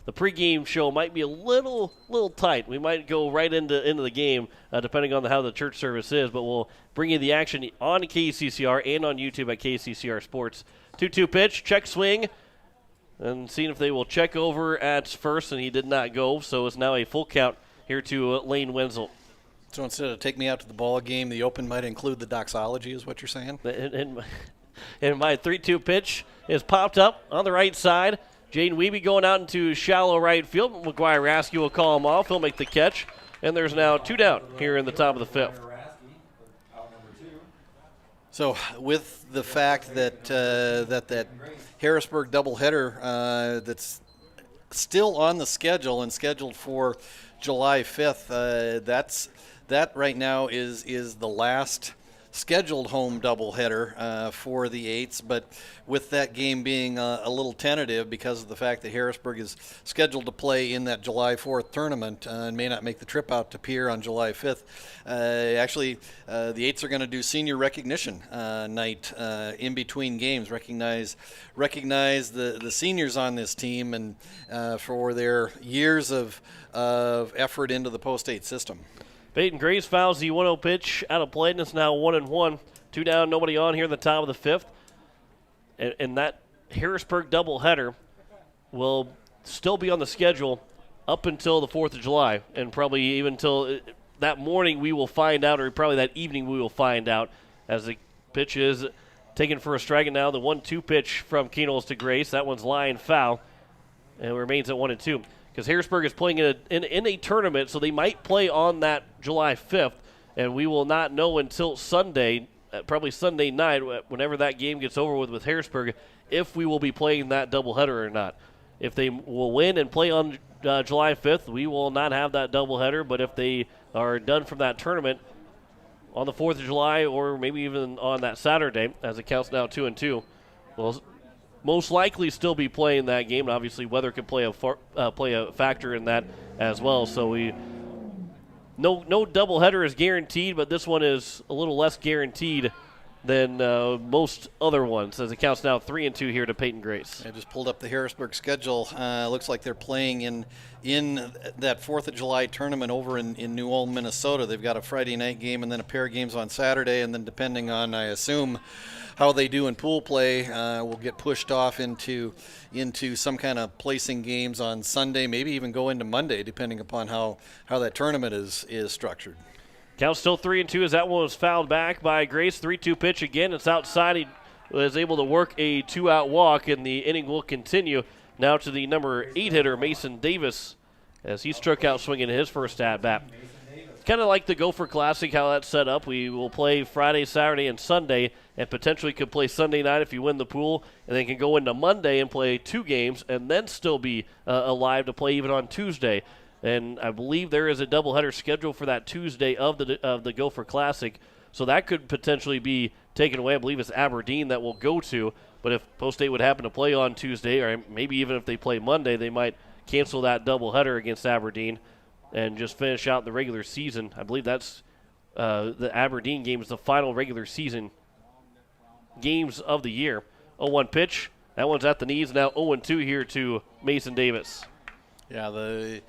the pregame show might be a little tight. We might go right into the game, depending on how the church service is. But we'll bring you the action on KCCR and on YouTube at KCCR Sports. 2-2 pitch, check swing, and seeing if they will check over at first, and he did not go. So it's now a full count here to Lane Wenzel. So instead of take me out to the ball game, the open might include the doxology, is what you're saying? And my 3-2 pitch is popped up on the right side. Jaden Weeby going out into shallow right field. McGuire Rasky will call him off. He'll make the catch. And there's now 2 down here in the top of the 5th. So with the fact that that Harrisburg doubleheader that's still on the schedule and scheduled for July 5th, that right now is the last scheduled home doubleheader for the Eights, but with that game being a little tentative because of the fact that Harrisburg is scheduled to play in that July 4th tournament and may not make the trip out to Pierre on July 5th. Actually, the Eights are going to do senior recognition night in between games, recognize the seniors on this team and for their years of effort into the Post-8 system. Peyton Grace fouls the 1-0 pitch out of play, and it's now 1-1. 2 down, nobody on here in the top of the 5th. And that Harrisburg doubleheader will still be on the schedule up until the 4th of July, and probably even until that morning we will find out, or probably that evening we will find out, as the pitch is taken for a strike. And now the 1-2 pitch from Kenols to Grace. That one's line foul, and it remains at 1-2. Because Harrisburg is playing in a tournament, so they might play on that July 5th, and we will not know until Sunday, probably Sunday night, whenever that game gets over with Harrisburg, if we will be playing that doubleheader or not. If they will win and play on July 5th, we will not have that doubleheader, but if they are done from that tournament on the 4th of July or maybe even on that Saturday, as it counts now 2-2, we'll most likely still be playing that game, and obviously weather could play a factor in that as well. So no doubleheader is guaranteed, but this one is a little less guaranteed than most other ones, as it counts now 3-2 here to Peyton Grace. I just pulled up the Harrisburg schedule. Looks like they're playing in that 4th of July tournament over in New Ulm, Minnesota. They've got a Friday night game and then a pair of games on Saturday, and then depending on, I assume, how they do in pool play, will get pushed off into some kind of placing games on Sunday, maybe even go into Monday, depending upon how that tournament is structured. Count still 3-2 as that one was fouled back by Grace. 3-2 pitch again. It's outside. He was able to work a 2-out walk, and the inning will continue now to the number 8 hitter, Mason Davis, as he struck out swinging his first at-bat. Kind of like the Gopher Classic, how that's set up. We will play Friday, Saturday, and Sunday, and potentially could play Sunday night if you win the pool, and then can go into Monday and play 2 games and then still be alive to play even on Tuesday. And I believe there is a doubleheader scheduled for that Tuesday of the Gopher Classic, so that could potentially be taken away. I believe it's Aberdeen that will go to, but if Post State would happen to play on Tuesday, or maybe even if they play Monday, they might cancel that doubleheader against Aberdeen and just finish out the regular season. I believe that's the Aberdeen game is the final regular season games of the year. 0-1 pitch. That one's at the knees. Now 0-2 here to Mason Davis. Yeah, the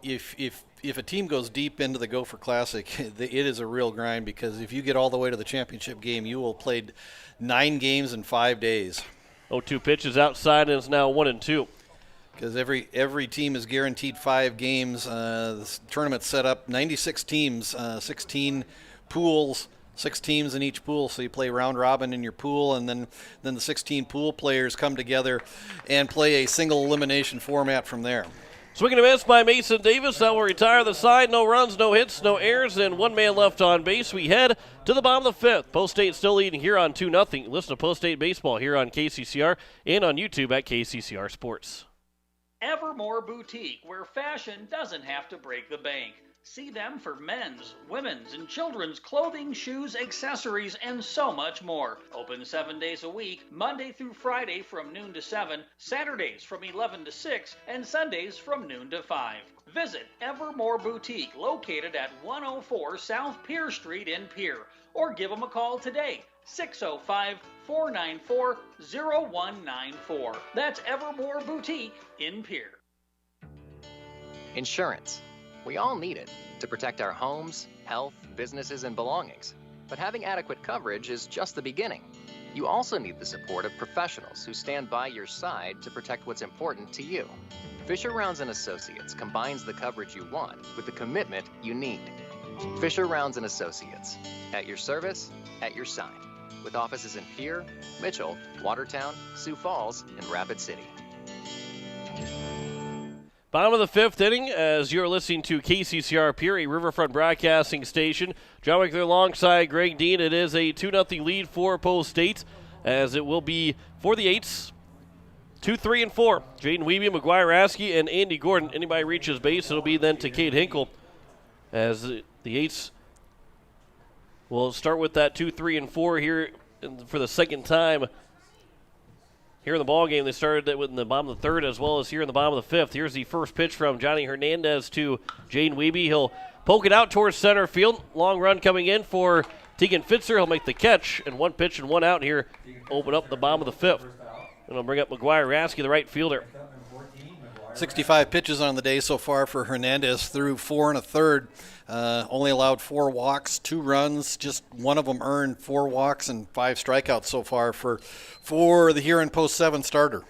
if a team goes deep into the Gopher Classic, it is a real grind, because if you get all the way to the championship game, you will play 9 games in 5 days. 0-2 pitches outside, and it's now 1-2. Because every team is guaranteed 5 games. This tournament's set up 96 teams, 16 pools, 6 teams in each pool. So you play round robin in your pool, and then the 16 pool players come together and play a single elimination format from there. Swinging a miss by Mason Davis. That will retire the side. No runs, no hits, no errors, and 1 man left on base. We head to the bottom of the 5th. Post State still leading here on 2-0. Listen to Post State Baseball here on KCCR and on YouTube at KCCR Sports. Evermore Boutique, where fashion doesn't have to break the bank. See them for men's, women's, and children's clothing, shoes, accessories, and so much more. Open 7 days a week, Monday through Friday from noon to 7, Saturdays from 11 to 6, and Sundays from noon to 5. Visit Evermore Boutique, located at 104 South Pierre Street in Pierre, or give them a call today, 605-494-0194. That's Evermore Boutique in Pierre. Insurance. We all need it to protect our homes, health, businesses, and belongings. But having adequate coverage is just the beginning. You also need the support of professionals who stand by your side to protect what's important to you. Fisher Rounds & Associates combines the coverage you want with the commitment you need. Fisher Rounds & Associates, at your service, at your side, with offices in Pierre, Mitchell, Watertown, Sioux Falls, and Rapid City. Bottom of the 5th inning, as you're listening to KCCR Pierre, a Riverfront broadcasting station. John Wickler alongside Greg Dean. It is a 2-0 lead for Post State, as it will be for the Eights. 2, 3, and 4. Jaden Wiebe, McGuire Raskey, and Andy Gordon. Anybody reaches base, it'll be then to Cade Hinkle, as the Eights will start with that 2, 3, and 4 here for the second time. Here in the ball game, they started it in the bottom of the 3rd as well as here in the bottom of the 5th. Here's the first pitch from Johnny Hernandez to Jaden Wiebe. He'll poke it out towards center field. Long run coming in for Tegan Fitzer. He'll make the catch, and 1 pitch and 1 out here. Open up the bottom of the 5th. And he'll bring up McGuire Raskey, the right fielder. 65 pitches on the day so far for Hernandez through 4 1/3. Only allowed 4 walks, 2 runs. Just one of them earned 4 walks and 5 strikeouts so far for the Huron Post 7 starter.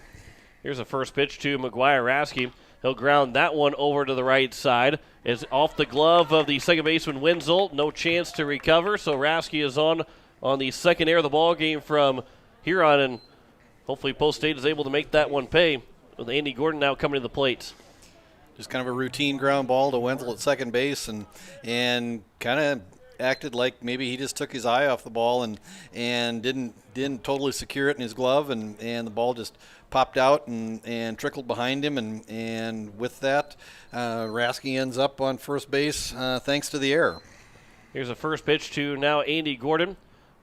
Here's a first pitch to McGuire Raskey. He'll ground that one over to the right side. It's off the glove of the second baseman Wenzel. No chance to recover, so Raskey is on the second air of the ball game from Huron, and hopefully Post State is able to make that one pay, with Andy Gordon now coming to the plate. Just kind of a routine ground ball to Wenzel at second base, and kind of acted like maybe he just took his eye off the ball and didn't totally secure it in his glove, and the ball just popped out and trickled behind him, and with that, Raskey ends up on first base thanks to the error. Here's a first pitch to now Andy Gordon.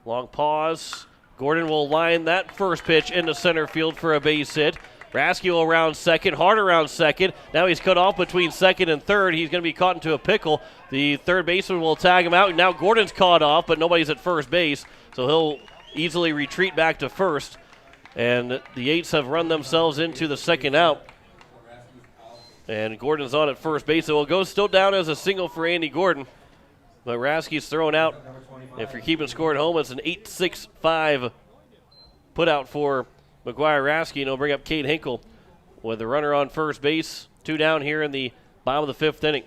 Long pause. Gordon will line that first pitch into center field for a base hit. Raskey will round second, hard around second. Now he's cut off between second and third. He's going to be caught into a pickle. The third baseman will tag him out. Now Gordon's caught off, but nobody's at first base, so he'll easily retreat back to first. And the Eights have run themselves into the second out. And Gordon's on at first base. So it will go still down as a single for Andy Gordon. But Raskey's thrown out. If you're keeping score at home, it's an 8-6-5 put out for McGuire Raskey, and he'll bring up Cade Hinkle with the runner on first base. 2 down here in the bottom of the 5th inning.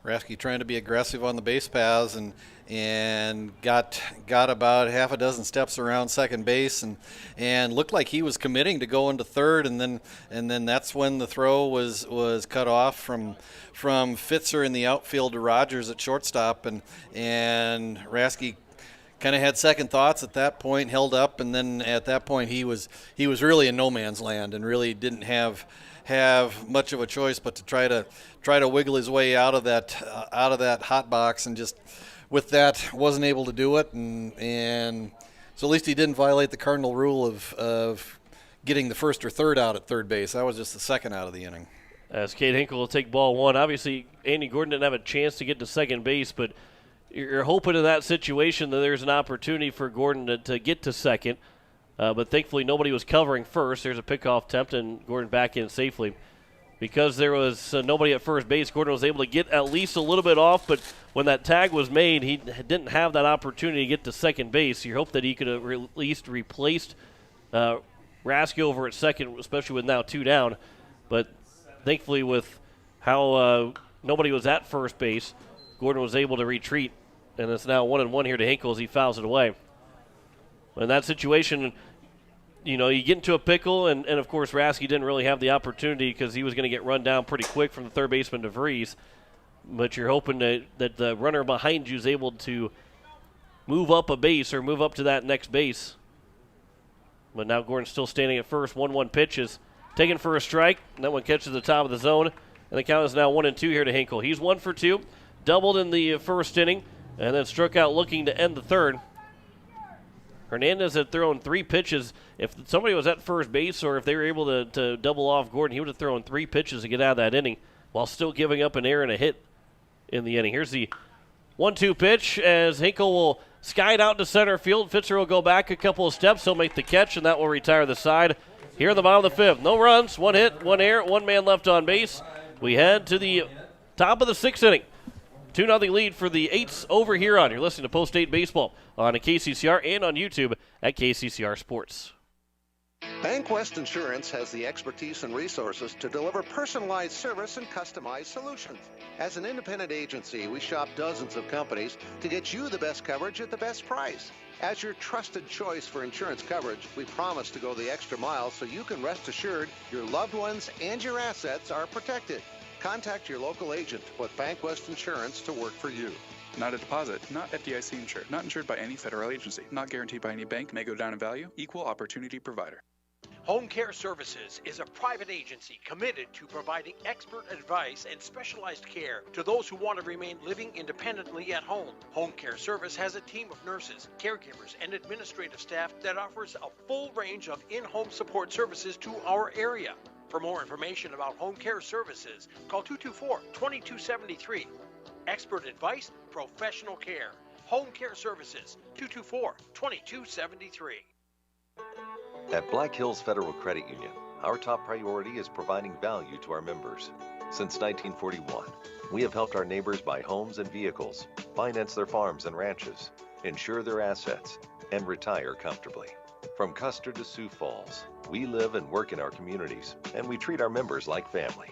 Raskey trying to be aggressive on the base paths and got about half a dozen steps around second base and looked like he was committing to go into third, and then that's when the throw was cut off from Fitzer in the outfield to Rogers at shortstop, and Raskey kind of had second thoughts at that point, held up, and then at that point he was really in no man's land and really didn't have much of a choice but to try to wiggle his way out of that hot box, and just with that wasn't able to do it, and so at least he didn't violate the cardinal rule of getting the first or third out at third base. That was just the second out of the inning. As Cade Hinkle will take ball 1. Obviously, Andy Gordon didn't have a chance to get to second base, but you're hoping in that situation that there's an opportunity for Gordon to get to second. But thankfully nobody was covering first. There's a pickoff attempt, and Gordon back in safely. because there was nobody at first base, Gordon was able to get at least a little bit off, but when that tag was made, he didn't have that opportunity to get to second base. You hope that he could have at least replaced Rasky over at second, especially with now 2 down. But thankfully, with how nobody was at first base, Gordon was able to retreat, and it's now 1-1 here to Hinkle as he fouls it away. In that situation, you get into a pickle, and of course, Rasky didn't really have the opportunity because he was going to get run down pretty quick from the third baseman DeVries. But you're hoping that the runner behind you is able to move up a base or move up to that next base. But now Gordon's still standing at first. 1-1 pitch is taken for a strike. And that one catches the top of the zone. And the count is now 1-2 here to Hinkle. He's 1 for 2. Doubled in the first inning. And then struck out looking to end the third. Hernandez had thrown 3 pitches. If somebody was at first base or if they were able to double off Gordon, he would have thrown 3 pitches to get out of that inning while still giving up an error and a hit in the inning. Here's the 1-2 pitch as Hinkle will sky it out to center field. Fitzer will go back a couple of steps. He'll make the catch, and that will retire the side. Here in the bottom of the 5th. No runs, 1 hit, 1 error, 1 man left on base. We head to the top of the 6th inning. 2-0 lead for the Eights over Huron. You're listening to Post-8 Baseball on KCCR and on YouTube at KCCR Sports. BankWest Insurance has the expertise and resources to deliver personalized service and customized solutions. As an independent agency, we shop dozens of companies to get you the best coverage at the best price. As your trusted choice for insurance coverage, we promise to go the extra mile so you can rest assured your loved ones and your assets are protected. Contact your local agent to put BankWest Insurance to work for you. Not a deposit, not FDIC insured, not insured by any federal agency, not guaranteed by any bank, may go down in value, equal opportunity provider. Home Care Services is a private agency committed to providing expert advice and specialized care to those who want to remain living independently at home. Home Care Service has a team of nurses, caregivers, and administrative staff that offers a full range of in-home support services to our area. For more information about Home Care Services, call 224-2273. Expert advice, professional care. Home Care Services, 224-2273. At Black Hills Federal Credit Union, our top priority is providing value to our members. Since 1941, we have helped our neighbors buy homes and vehicles, finance their farms and ranches, insure their assets, and retire comfortably. From Custer to Sioux Falls, we live and work in our communities, and we treat our members like family.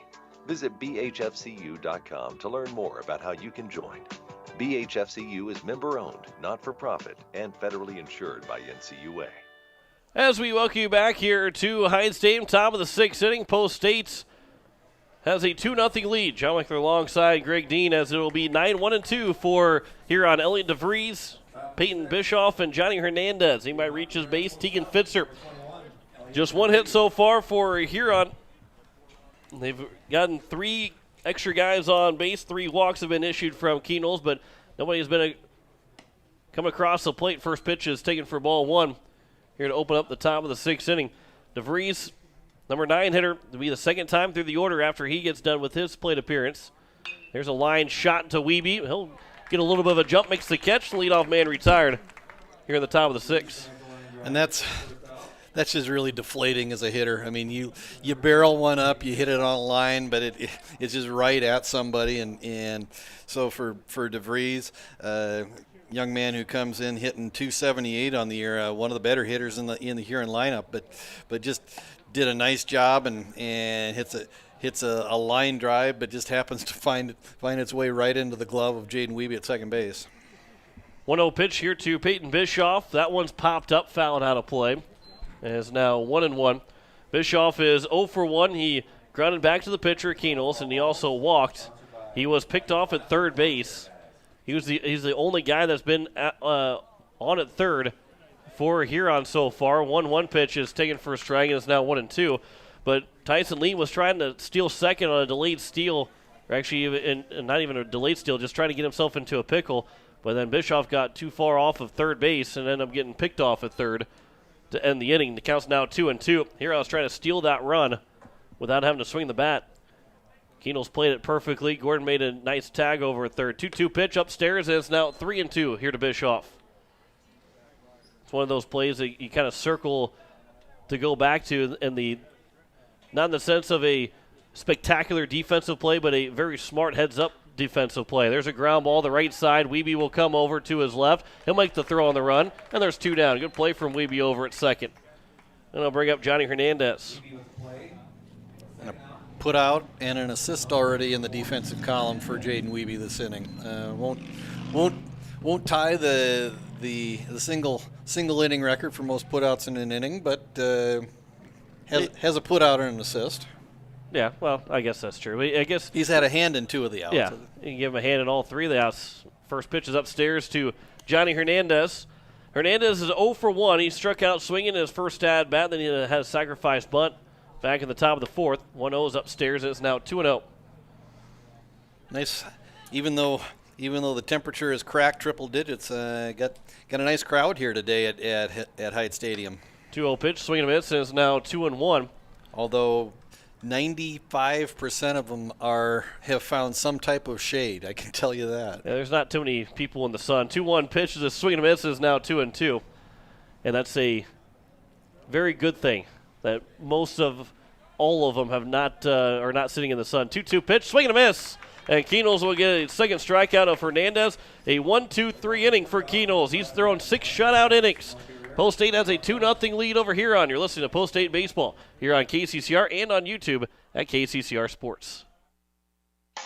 Visit bhfcu.com to learn more about how you can join. BHFCU is member-owned, not-for-profit, and federally insured by NCUA. As we welcome you back here to Hyde Stadium, top of the 6th inning, Post-8 has a 2-0 lead. John Wickler alongside Greg Dean as it will be 9-1-2 for Huron. Elliot DeVries, Peyton Bischoff, and Johnny Hernandez. He might reach his base. Tegan Fitzer. Just 1 hit so far for Huron. They've gotten 3 extra guys on base. 3 walks have been issued from Keenels, but nobody has been come across the plate. First pitch is taken for ball 1. Here to open up the top of the 6th inning. DeVries, number 9 hitter, to be the second time through the order after he gets done with his plate appearance. There's a line shot to Wiebe. He'll get a little bit of a jump, makes the catch. The leadoff man retired here in the top of the 6th. And that's just really deflating as a hitter. I mean, you barrel one up, you hit it on a line, but it's just right at somebody. And so for DeVries, young man who comes in hitting 278 on the year, one of the better hitters in the Huron lineup, but just did a nice job and hits a line drive, but just happens to find its way right into the glove of Jaden Wiebe at second base. 1-0 pitch here to Peyton Bischoff. That one's popped up, fouled out of play. And is now 1-1. Bischoff is 0 for 1. He grounded back to the pitcher, Keenels, and he also walked. He was picked off at third base. He's the only guy that's been on at third for Huron so far. 1-1 pitch is taken for a strike, and it's now 1-2. But Tyson Lee was trying to steal second on a delayed steal, or actually not even a delayed steal, just trying to get himself into a pickle. But then Bischoff got too far off of third base and ended up getting picked off at third to end the inning. The count's now 2-2. Huron's trying to steal that run without having to swing the bat. Keenels played it perfectly. Gordon made a nice tag over at third. 2-2 pitch upstairs, and it's now 3-2 here to Bischoff. It's one of those plays that you kind of circle to go back to, and not in the sense of a spectacular defensive play, but a very smart heads-up defensive play. There's a ground ball, the right side. Weeby will come over to his left. He'll make the throw on the run, and there's 2 down. Good play from Weeby over at second. And I'll bring up Johnny Hernandez. And a put out and an assist already in the defensive column for Jaden Weeby this inning. Won't tie the single inning record for most putouts in an inning, but has a putout and an assist. Yeah, well, I guess that's true. I guess he's had a hand in 2 of the outs. Yeah, you can give him a hand in all 3 of the outs. First pitch is upstairs to Johnny Hernandez. Hernandez is 0 for 1. He struck out swinging in his first at bat. Then he had a sacrifice bunt back in the top of the 4th. 1-0 is upstairs, and it's now 2-0. Nice. Even though the temperature is cracked triple digits, got a nice crowd here today at Hyde Stadium. 2-0 pitch, swing and a miss, and it's now 2-1. Although 95% of them have found some type of shade. I can tell you that. Yeah, there's not too many people in the sun. 2-1 pitch is a swing and a miss, is now 2-2, and that's a very good thing that most of all of them have not are not sitting in the sun. 2-2 pitch, swing and a miss, and Keenels will get a second strikeout of Hernandez. A 1-2-3 inning for Keenels. He's thrown 6 shutout innings. Post 8 has a 2-0 lead over Huron. You're listening to Post 8 Baseball here on KCCR and on YouTube at KCCR Sports.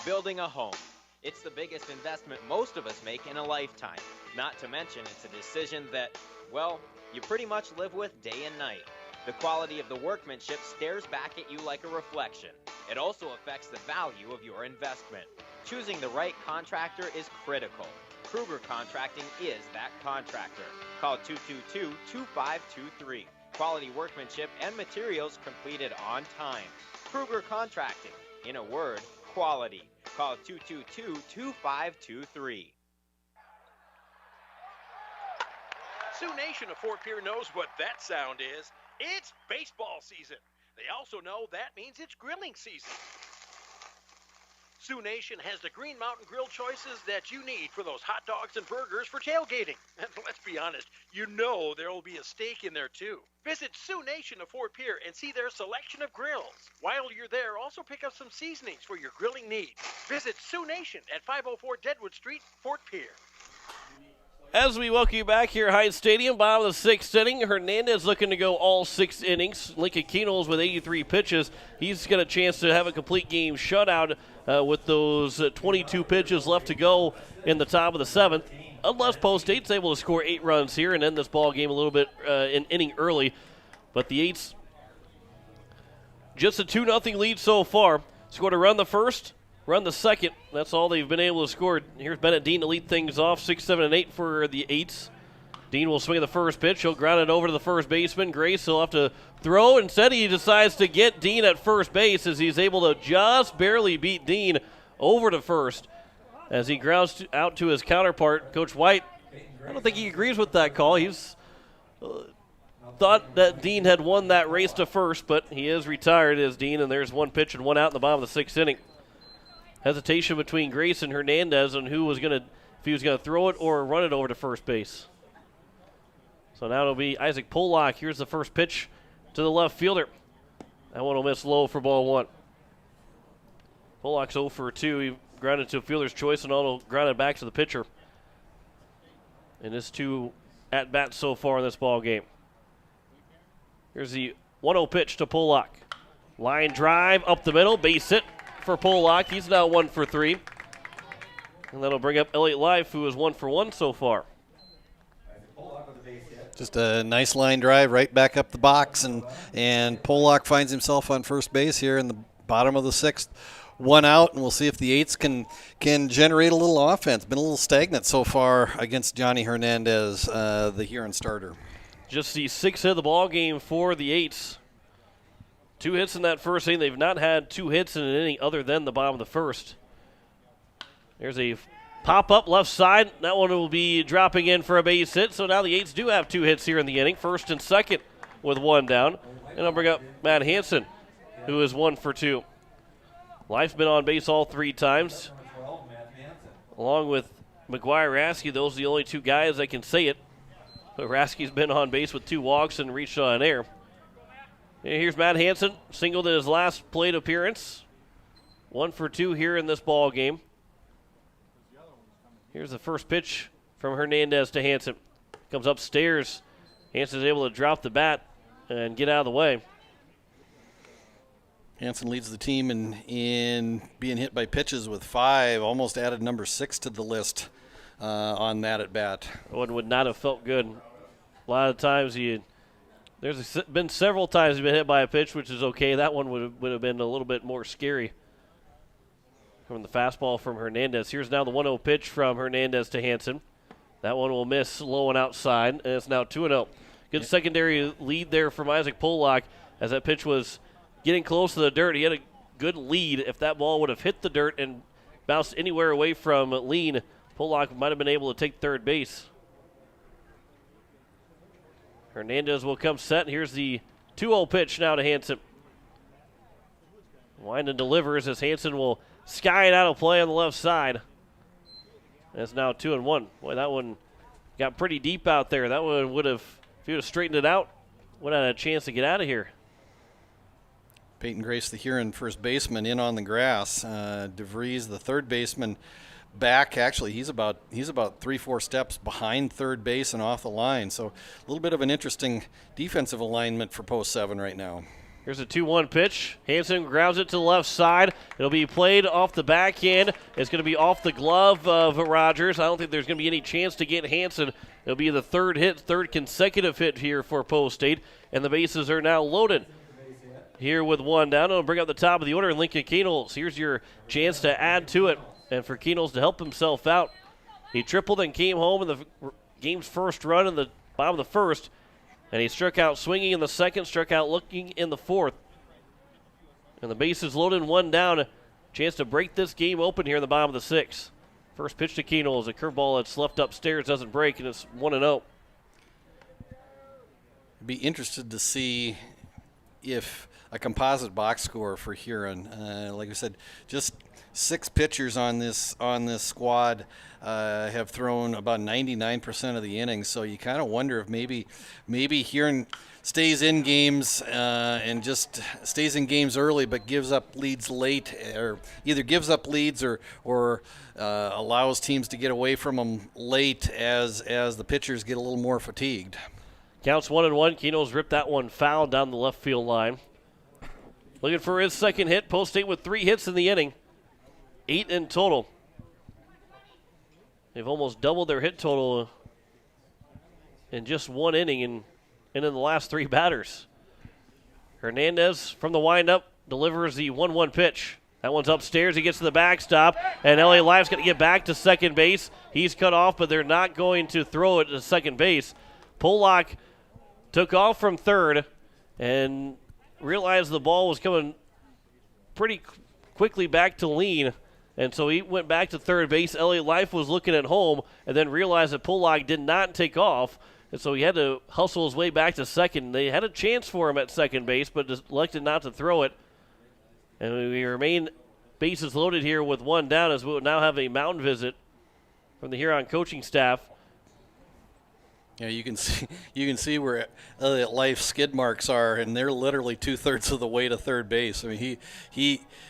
Building a home. It's the biggest investment most of us make in a lifetime. Not to mention it's a decision that, well, you pretty much live with day and night. The quality of the workmanship stares back at you like a reflection. It also affects the value of your investment. Choosing the right contractor is critical. Kruger Contracting is that contractor. Call 222-2523. Quality workmanship and materials completed on time. Kruger Contracting. In a word, quality. Call 222-2523. Sioux Nation of Fort Pierre knows what that sound is. It's baseball season. They also know that means it's grilling season. Sioux Nation has the Green Mountain Grill choices that you need for those hot dogs and burgers for tailgating. And let's be honest, you know there will be a steak in there too. Visit Sioux Nation of Fort Pierre and see their selection of grills. While you're there, also pick up some seasonings for your grilling needs. Visit Sioux Nation at 504 Deadwood Street, Fort Pierre. As we welcome you back here at Hyde Stadium, bottom of the 6th inning, Hernandez looking to go all 6 innings. Lincoln Keenels with 83 pitches. He's got a chance to have a complete game shutout with those 22 pitches left to go in the top of the 7th. Unless Post 8's able to score 8 runs here and end this ball game a little bit in inning early. But the 8's just a 2-0 lead so far. Scored a run the first, run the second. That's all they've been able to score. Here's Bennett Dean to lead things off. 6, 7, and 8 for the 8s. Dean will swing the first pitch. He'll ground it over to the first baseman. Grace will have to throw. Instead, he decides to get Dean at first base as he's able to just barely beat Dean over to first. As he grounds out to his counterpart, Coach White, I don't think he agrees with that call. He's thought that Dean had won that race to first, but he is retired as Dean, and there's 1 pitch and 1 out in the bottom of the 6th inning. Hesitation between Grace and Hernandez on if he was going to throw it or run it over to first base. So now it'll be Isaac Pollock. Here's the first pitch to the left fielder. That one will miss low for ball 1. Pollock's 0 for 2. He grounded to a fielder's choice and also grounded back to the pitcher. And his 2 at-bats so far in this ball game. Here's the 1-0 pitch to Pollock. Line drive up the middle, base hit for Pollock. He's now 1 for 3. And that'll bring up Elliott Life, who is 1 for 1 so far. Just a nice line drive right back up the box, and Pollock finds himself on first base here in the bottom of the 6th. 1 out, and we'll see if the 8s can generate a little offense. Been a little stagnant so far against Johnny Hernandez, the Huron starter. Just the 6th hit of the ball game for the 8s. 2 hits in that first inning. They've not had 2 hits in an inning other than the bottom of the 1st. There's a pop-up left side. That one will be dropping in for a base hit. So now the 8s do have 2 hits here in the inning, first and second with 1 down. And I'll bring up Matt Hansen, who is 1 for 2. Life's been on base all 3 times. Along with McGuire Rasky, those are the only 2 guys that can say it. But Rasky's been on base with 2 walks and reached on air. And here's Matt Hansen, singled in his last plate appearance. 1 for 2 here in this ball game. Here's the first pitch from Hernandez to Hansen. Comes upstairs. Hansen's able to drop the bat and get out of the way. Hansen leads the team in being hit by pitches with 5, almost added number 6 to the list on that at bat. One would not have felt good. A lot of times there's been several times he's been hit by a pitch, which is okay. That one would have been a little bit more scary. From the fastball from Hernandez. Here's now the 1-0 pitch from Hernandez to Hansen. That one will miss low and outside, and it's now 2-0. Good secondary lead there from Isaac Pollock as that pitch was getting close to the dirt. He had a good lead. If that ball would have hit the dirt and bounced anywhere away from Lean, Pollock might have been able to take third base. Hernandez will come set. Here's the 2-0 pitch now to Hansen. Wyndon delivers as Hansen will sky it out of play on the left side. That's now 2-1. Boy, that one got pretty deep out there. That one would have, if he would have straightened it out, would have had a chance to get out of here. Peyton Grace, the Huron first baseman, in on the grass. DeVries, the third baseman, back. Actually, he's about 3-4 steps behind third base and off the line. So a little bit of an interesting defensive alignment for post 7 right now. Here's a 2-1 pitch. Hansen grounds it to the left side. It'll be played off the backhand. It's going to be off the glove of Rogers. I don't think there's going to be any chance to get Hansen. It'll be the third consecutive hit here for Post State, and the bases are now loaded. Here with one down, it'll bring up the top of the order, Lincoln Keenels. Here's your chance to add to it, and for Keenels to help himself out. He tripled and came home in the game's first run in the bottom of the first. And he struck out swinging in the second, struck out looking in the fourth. And the bases loaded, one down. Chance to break this game open here in the bottom of the sixth. First pitch to Keno is a curveball that's left upstairs, doesn't break, and it's 1-0. Be interested to see if a composite box score for Huron. Like I said, just 6 pitchers on this squad have thrown about 99% of the innings. So you kind of wonder if maybe Huron stays in games and just stays in games early, but gives up leads late, or either gives up leads or allows teams to get away from them late as the pitchers get a little more fatigued. Counts 1-1. Keno's ripped that one foul down the left field line. Looking for his second hit. Post State with 3 hits in the inning. 8 in total. They've almost doubled their hit total in just 1 inning and in the last 3 batters. Hernandez from the windup delivers the 1-1 pitch. That one's upstairs. He gets to the backstop, and LA Life's going to get back to second base. He's cut off, but they're not going to throw it to second base. Pollock took off from third and realized the ball was coming pretty quickly back to Lean, and so he went back to third base. LA Life was looking at home and then realized that Pollock did not take off, and so he had to hustle his way back to second. They had a chance for him at second base, but just elected not to throw it. And we remain bases loaded here with 1 down as we will now have a mound visit from the Huron coaching staff. Yeah, you can see where Elliott Life's skid marks are, and they're literally 2/3 of the way to third base. I mean,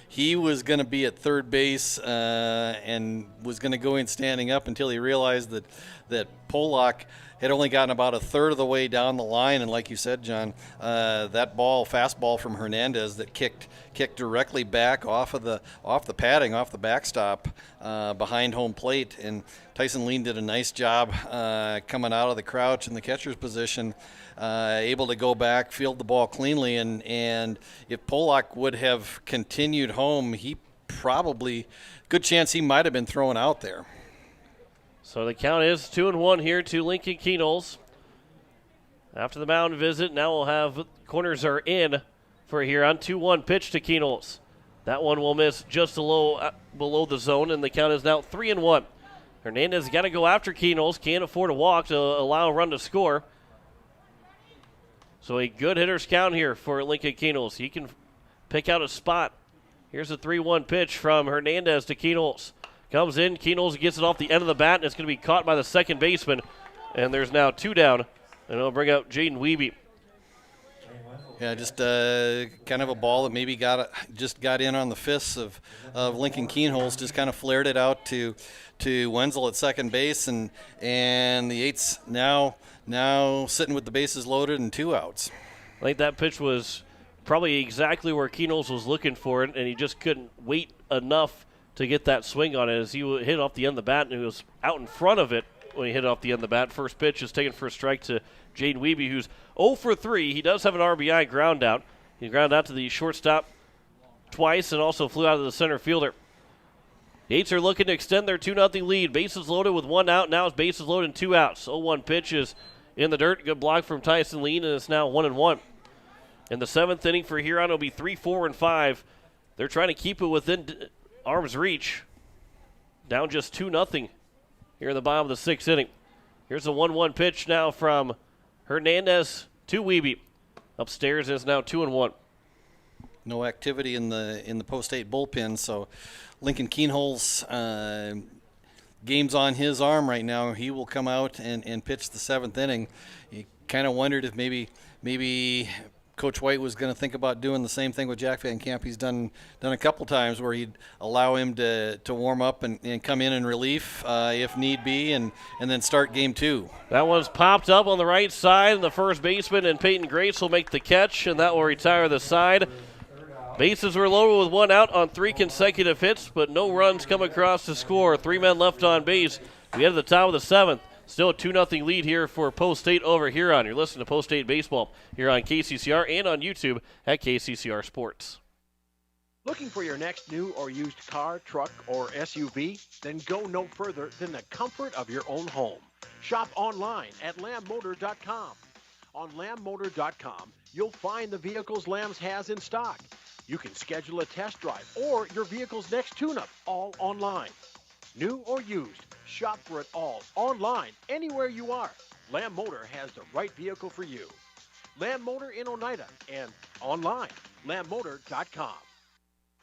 he was going to be at third base and was going to go in standing up until he realized that Pollock had only gotten about 1/3 of the way down the line, and like you said, John, that fastball from Hernandez that kicked directly back off the padding, off the backstop behind home plate, and Tyson Lean did a nice job coming out of the crouch in the catcher's position, able to go back, field the ball cleanly, and if Pollock would have continued home, good chance he might have been thrown out there. So the count is 2-1 here to Lincoln Kenols. After the mound visit, now we'll have corners are in for here on 2-1 pitch to Kenols. That one will miss just below the zone, and the count is now 3-1. Hernandez got to go after Kenols. Can't afford to walk to allow a run to score. So a good hitter's count here for Lincoln Kenols. He can pick out a spot. Here's a 3-1 pitch from Hernandez to Kenols. Comes in, Kenols gets it off the end of the bat, and it's going to be caught by the second baseman. And there's now 2 down, and it'll bring out Jaden Wiebe. Yeah, just kind of a ball that maybe just got in on the fists of Lincoln Keenholz, just kind of flared it out to Wenzel at second base, and the Eights now sitting with the bases loaded and 2 outs. I think that pitch was probably exactly where Keenholz was looking for it, and he just couldn't wait enough to get that swing on it as he hit off the end of the bat, and he was out in front of it when he hit off the end of the bat. First pitch is taken for a strike to Jaden Wiebe, who's 0 for 3. He does have an RBI ground out. He grounded out to the shortstop twice and also flew out to the center fielder. The Eights are looking to extend their 2-0 lead. Bases loaded with 1 out. Now it's bases loaded and 2 outs. 0-1 pitch is in the dirt. Good block from Tyson Lean, and it's now 1-1. In the 7th inning for Huron, it'll be 3, 4, and 5. They're trying to keep it within arm's reach. Down just 2-0 here in the bottom of the 6th inning. Here's a 1-1 pitch now from Hernandez to Wiebe. Upstairs is now 2-1. No activity in the post-8 bullpen, so Lincoln Keenholz game's on his arm right now. He will come out and pitch the 7th inning. You kind of wondered if maybe Coach White was going to think about doing the same thing with Jack Van Camp. He's done a couple times where he'd allow him to warm up and come in relief if need be, and then start game 2. That one's popped up on the right side, and the first baseman and Peyton Grace will make the catch, and that will retire the side. Bases were loaded with 1 out on 3 consecutive hits, but no runs come across to score. 3 men left on base. We head to the top of the 7th. Still a 2-0 lead here for Post State over Huron. You're listening to Post State Baseball here on KCCR and on YouTube at KCCR Sports. Looking for your next new or used car, truck, or SUV? Then go no further than the comfort of your own home. Shop online at lambmotor.com. On lambmotor.com, you'll find the vehicles Lambs has in stock. You can schedule a test drive or your vehicle's next tune-up, all online. New or used, shop for it all online, anywhere you are. Lamb Motor has the right vehicle for you. Lamb Motor in Oneida and online, lambmotor.com.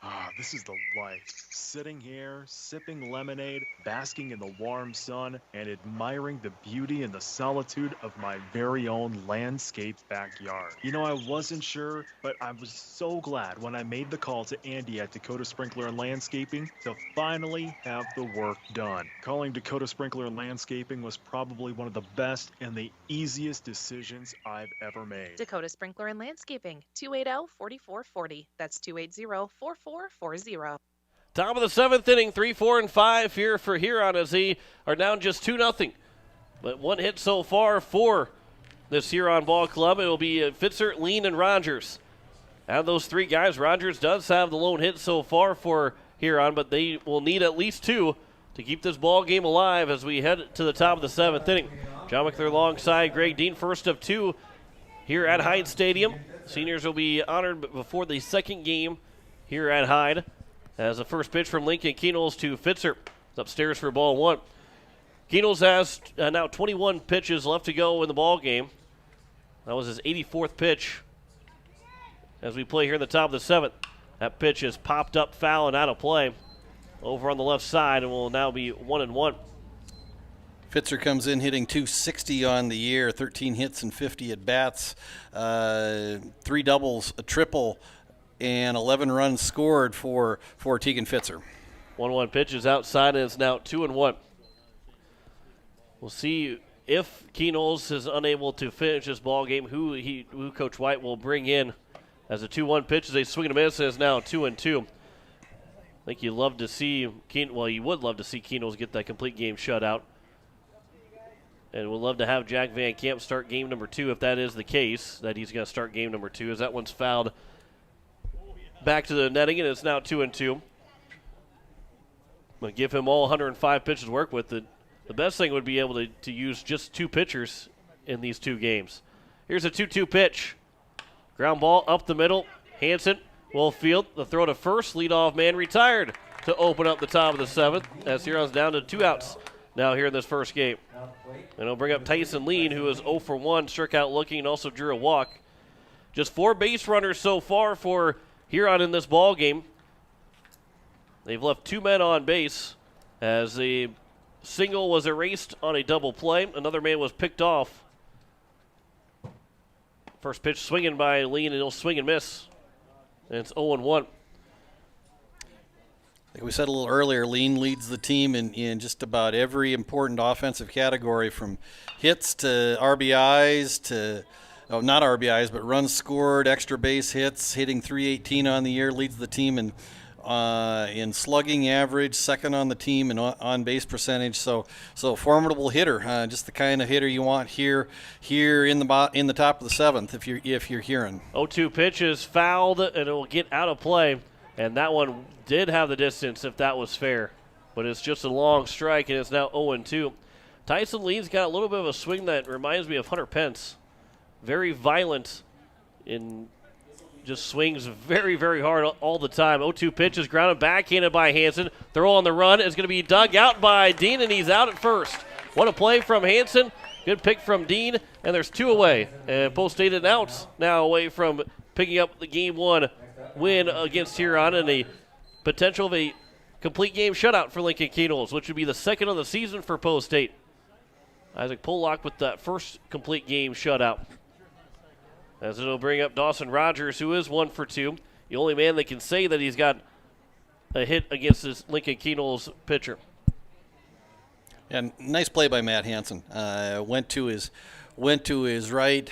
Ah, this is the life. Sitting here, sipping lemonade, basking in the warm sun, and admiring the beauty and the solitude of my very own landscaped backyard. You know, I wasn't sure, but I was so glad when I made the call to Andy at Dakota Sprinkler and Landscaping to finally have the work done. Calling Dakota Sprinkler and Landscaping was probably one of the best and the easiest decisions I've ever made. Dakota Sprinkler and Landscaping, 280-4440. That's 280-4440. Top of the 7th inning, 3, 4, and 5 here for Huron as they are down just 2-0. But 1 hit so far for this Huron ball club. It will be Fitzer, Lean, and Rogers. Out of those 3 guys, Rogers does have the lone hit so far for Huron, but they will need at least 2 to keep this ball game alive as we head to the top of the 7th inning. John McClure alongside Greg Dean, first of 2 here at Hyde Stadium. Seniors will be honored before the second game here at Hyde. As the first pitch from Lincoln Keenholz to Fitzer. It's upstairs for ball 1. Keenholz has now 21 pitches left to go in the ball game. That was his 84th pitch as we play here in the top of the 7th. That pitch is popped up foul and out of play over on the left side and will now be 1-1. Fitzer comes in hitting .260 on the year, 13 hits and 50 at bats, 3 doubles, a triple, and 11 runs scored for Tegan Fitzer. 1-1 pitch is outside, and it's now 2-1. We'll see if Keenholz is unable to finish this ball game, who Coach White will bring in as a 2-1 pitch as they swing and a miss. Is now 2-2. I think you'd love to see you would love to see Keenholz get that complete game shutout. And we'd love to have Jack Van Camp start game number 2 if that is the case, that he's going to start game number 2, as that one's fouled back to the netting, and it's now 2-2. I'm going to give him all 105 pitches to work with. The best thing would be able to use just 2 pitchers in these 2 games. Here's a 2-2 pitch. Ground ball up the middle. Hansen will field. The throw to first. Leadoff man retired to open up the top of the 7th as Huron's down to 2 outs now here in this first game. And it'll bring up Tyson Lean, who is 0 for 1, struck out looking, and also drew a walk. Just 4 base runners so far for Huron in this ball game. They've left 2 men on base as the single was erased on a double play. Another man was picked off First pitch swinging by Lean, and he'll swing and miss. And it's 0-1. Like we said a little earlier, Lean leads the team in just about every important offensive category, from hits to RBIs to, not RBIs, but runs scored, extra base hits, hitting .318 on the year, leads the team in slugging average, second on the team in on base percentage. So formidable hitter, just the kind of hitter you want here in the top of the seventh if you're Huron. 0-2 pitch is fouled, and it will get out of play. And that one did have the distance if that was fair. But it's just a long strike, and it's now 0-2. Tyson Lean's got a little bit of a swing that reminds me of Hunter Pence. Very violent, and just swings very, very hard all the time. 0-2 pitch is grounded, backhanded by Hansen. Throw on the run is going to be dug out by Dean, and he's out at first. What a play from Hansen. Good pick from Dean, and there's two away. And Post State and outs now away from picking up the Game 1 win against Huron, and a potential of a complete game shutout for Lincoln Kenols, which would be the second of the season for Post State. Isaac Pollock with that first complete game shutout. As it'll bring up Dawson Rogers, who is 1 for 2. The only man that can say that he's got a hit against his Lincoln Kenols pitcher. And nice play by Matt Hansen. Went to his right,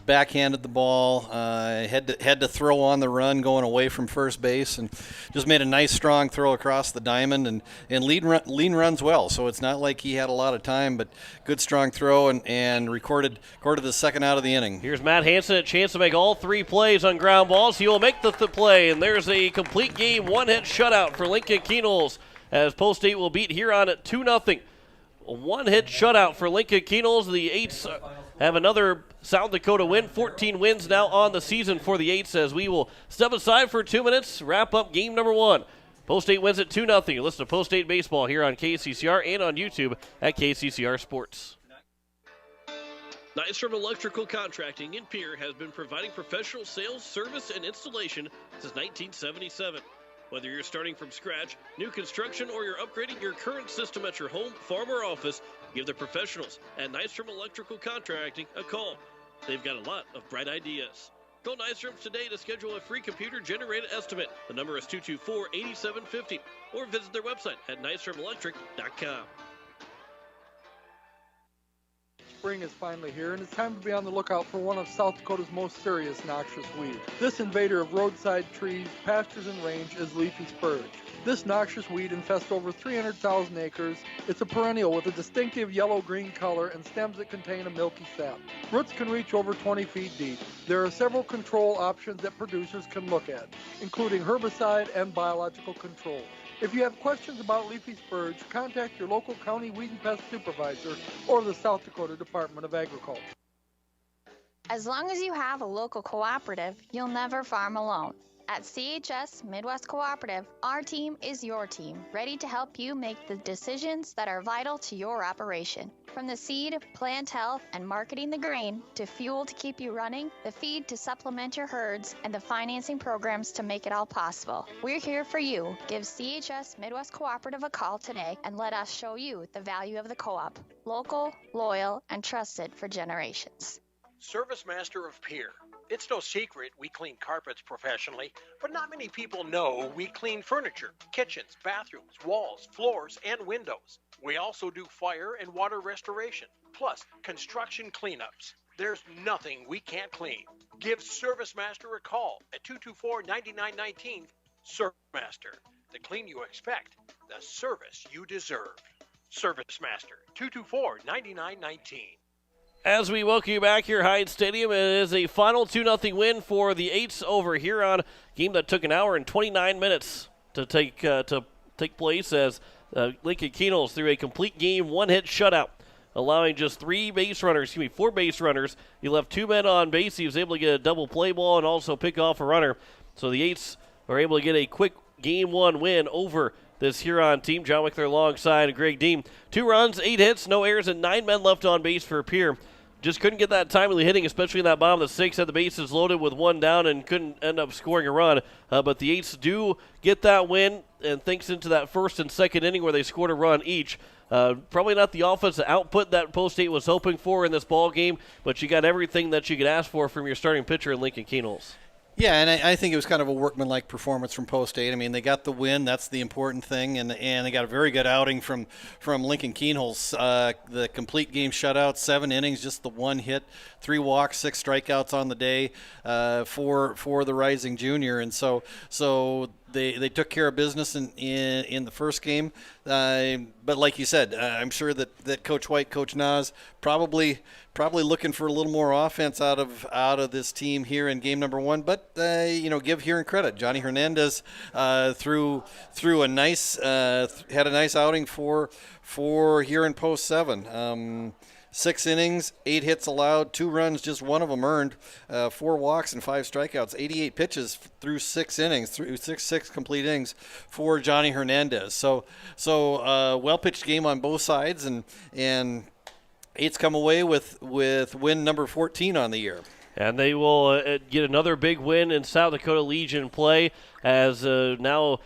backhanded the ball, had to throw on the run going away from first base, and just made a nice strong throw across the diamond. And Lean runs well, so it's not like he had a lot of time, but good strong throw and recorded the second out of the inning. Here's Matt Hansen, a chance to make all three plays on ground balls. He will make the play, and there's a complete game one-hit shutout for Lincoln Kenols as Post State will beat Huron at 2-0. A one-hit shutout for Lincoln Kenols. The Eights have another South Dakota win. 14 wins now on the season for the Eights as we will step aside for 2 minutes, wrap up game number 1. Post State wins at 2-0. You listen to Post State Baseball here on KCCR and on YouTube at KCCR Sports. Nystrom Electrical Contracting in Pierre has been providing professional sales, service, and installation since 1977. Whether you're starting from scratch, new construction, or you're upgrading your current system at your home, farm, or office, give the professionals at Nystrom Electrical Contracting a call. They've got a lot of bright ideas. Call Nystrom today to schedule a free computer-generated estimate. The number is 224-8750, or visit their website at nystromelectric.com. Spring is finally here, and it's time to be on the lookout for one of South Dakota's most serious noxious weeds. This invader of roadside trees, pastures, and range is leafy spurge. This noxious weed infests over 300,000 acres. It's a perennial with a distinctive yellow-green color and stems that contain a milky sap. Roots can reach over 20 feet deep. There are several control options that producers can look at, including herbicide and biological control. If you have questions about leafy spurge, contact your local county weed and pest supervisor or the South Dakota Department of Agriculture. As long as you have a local cooperative, you'll never farm alone. At CHS Midwest Cooperative, our team is your team, ready to help you make the decisions that are vital to your operation. From the seed, plant health, and marketing the grain, to fuel to keep you running, the feed to supplement your herds, and the financing programs to make it all possible. We're here for you. Give CHS Midwest Cooperative a call today and let us show you the value of the co-op. Local, loyal, and trusted for generations. Service Master of Pierre. It's no secret we clean carpets professionally, but not many people know we clean furniture, kitchens, bathrooms, walls, floors, and windows. We also do fire and water restoration, plus construction cleanups. There's nothing we can't clean. Give Service Master a call at 224-9919. Service Master, the clean you expect, the service you deserve. Service Master, 224-9919. As we welcome you back here, Hyde Stadium, it is a final 2-0 win for the Eights over Huron. Game that took an hour and 29 minutes to take place as Lincoln Kenols threw a complete game one-hit shutout, allowing just four base runners. He left two men on base. He was able to get a double play ball and also pick off a runner. So the Eights are able to get a quick Game 1 win over this Huron team. John Wickler alongside Greg Dean. 2 runs, 8 hits, no errors, and 9 men left on base for Pierre. Just couldn't get that timely hitting, especially in that bottom of the 6th. Had the bases loaded with 1 down and couldn't end up scoring a run. But the Eights do get that win, and thanks into that first and second inning where they scored a run each. Probably not the offensive output that Post State was hoping for in this ball game, but you got everything that you could ask for from your starting pitcher in Lincoln Kienholz. Yeah, and I think it was kind of a workmanlike performance from Post State. I mean, they got the win. That's the important thing. And they got a very good outing from Lincoln Kienholz. The complete game shutout, 7 innings, just the 1 hit, 3 walks, 6 strikeouts on the day for the rising junior. And so they took care of business in the first game. But like you said, I'm sure that Coach White, Coach Nas, probably looking for a little more offense out of this team here in game number 1. But give Huron credit. Johnny Hernandez threw a nice had a nice outing for Huron Post 7. 6 innings, 8 hits allowed, 2 runs, just 1 of them earned, 4 walks and 5 strikeouts, 88 pitches through 6 innings, through six complete innings for Johnny Hernandez. So well-pitched game on both sides, and Eight's come away with win number 14 on the year. And they will get another big win in South Dakota Legion play as now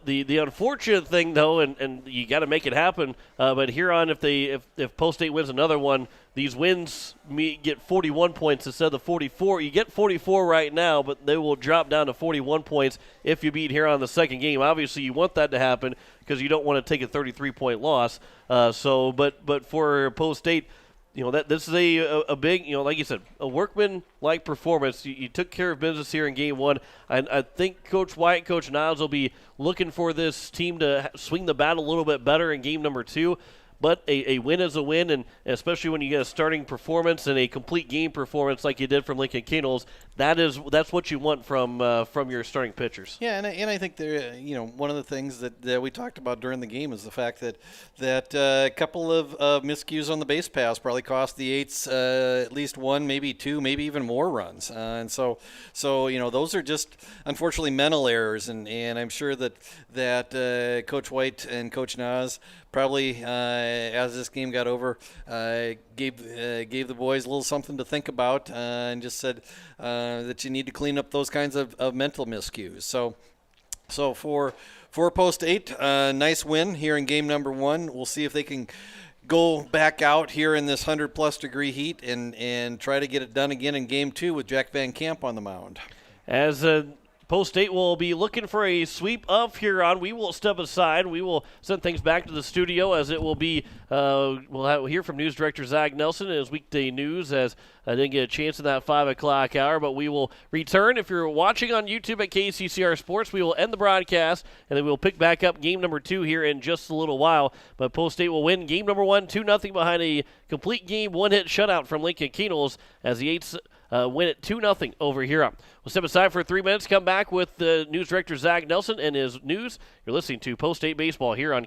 the unfortunate thing, though, and you got to make it happen, but Huron, if Post State wins another one, these wins get 41 points instead of the 44. You get 44 right now, but they will drop down to 41 points if you beat Huron the second game. Obviously, you want that to happen because you don't want to take a 33-point loss. But for Post State, this is a big, like you said, a workman-like performance. You took care of business here in game 1. I think Coach White, Coach Niles will be looking for this team to swing the bat a little bit better in game number 2. But a win is a win, and especially when you get a starting performance and a complete game performance like you did from Lincoln Kienholz, that's what you want from your starting pitchers. Yeah, and I think one of the things that we talked about during the game is the fact that a couple of miscues on the base pass probably cost the Eights at least 1, maybe 2, maybe even more runs, and so those are just unfortunately mental errors, and I'm sure that Coach White and Coach Nas probably, as this game got over, gave the boys a little something to think about, and just said that you need to clean up those kinds of mental miscues. So for Post 8, nice win here in game number 1. We'll see if they can go back out here in this 100-plus degree heat and try to get it done again in game 2 with Jack Van Camp on the mound. As Post State will be looking for a sweep of Huron. We will step aside. We will send things back to the studio as it will be. We'll hear from News Director Zach Nelson in his weekday news, as I didn't get a chance in that 5 o'clock hour. But we will return. If you're watching on YouTube at KCCR Sports, we will end the broadcast, and then we'll pick back up game number 2 here in just a little while. But Post State will win game number 1, 2-0 behind a complete game, 1-hit shutout from Lincoln Kienholz as the Eights win it 2-0 over Huron. We'll step aside for 3 minutes, come back with News Director Zach Nelson and his news. You're listening to Post State Baseball here on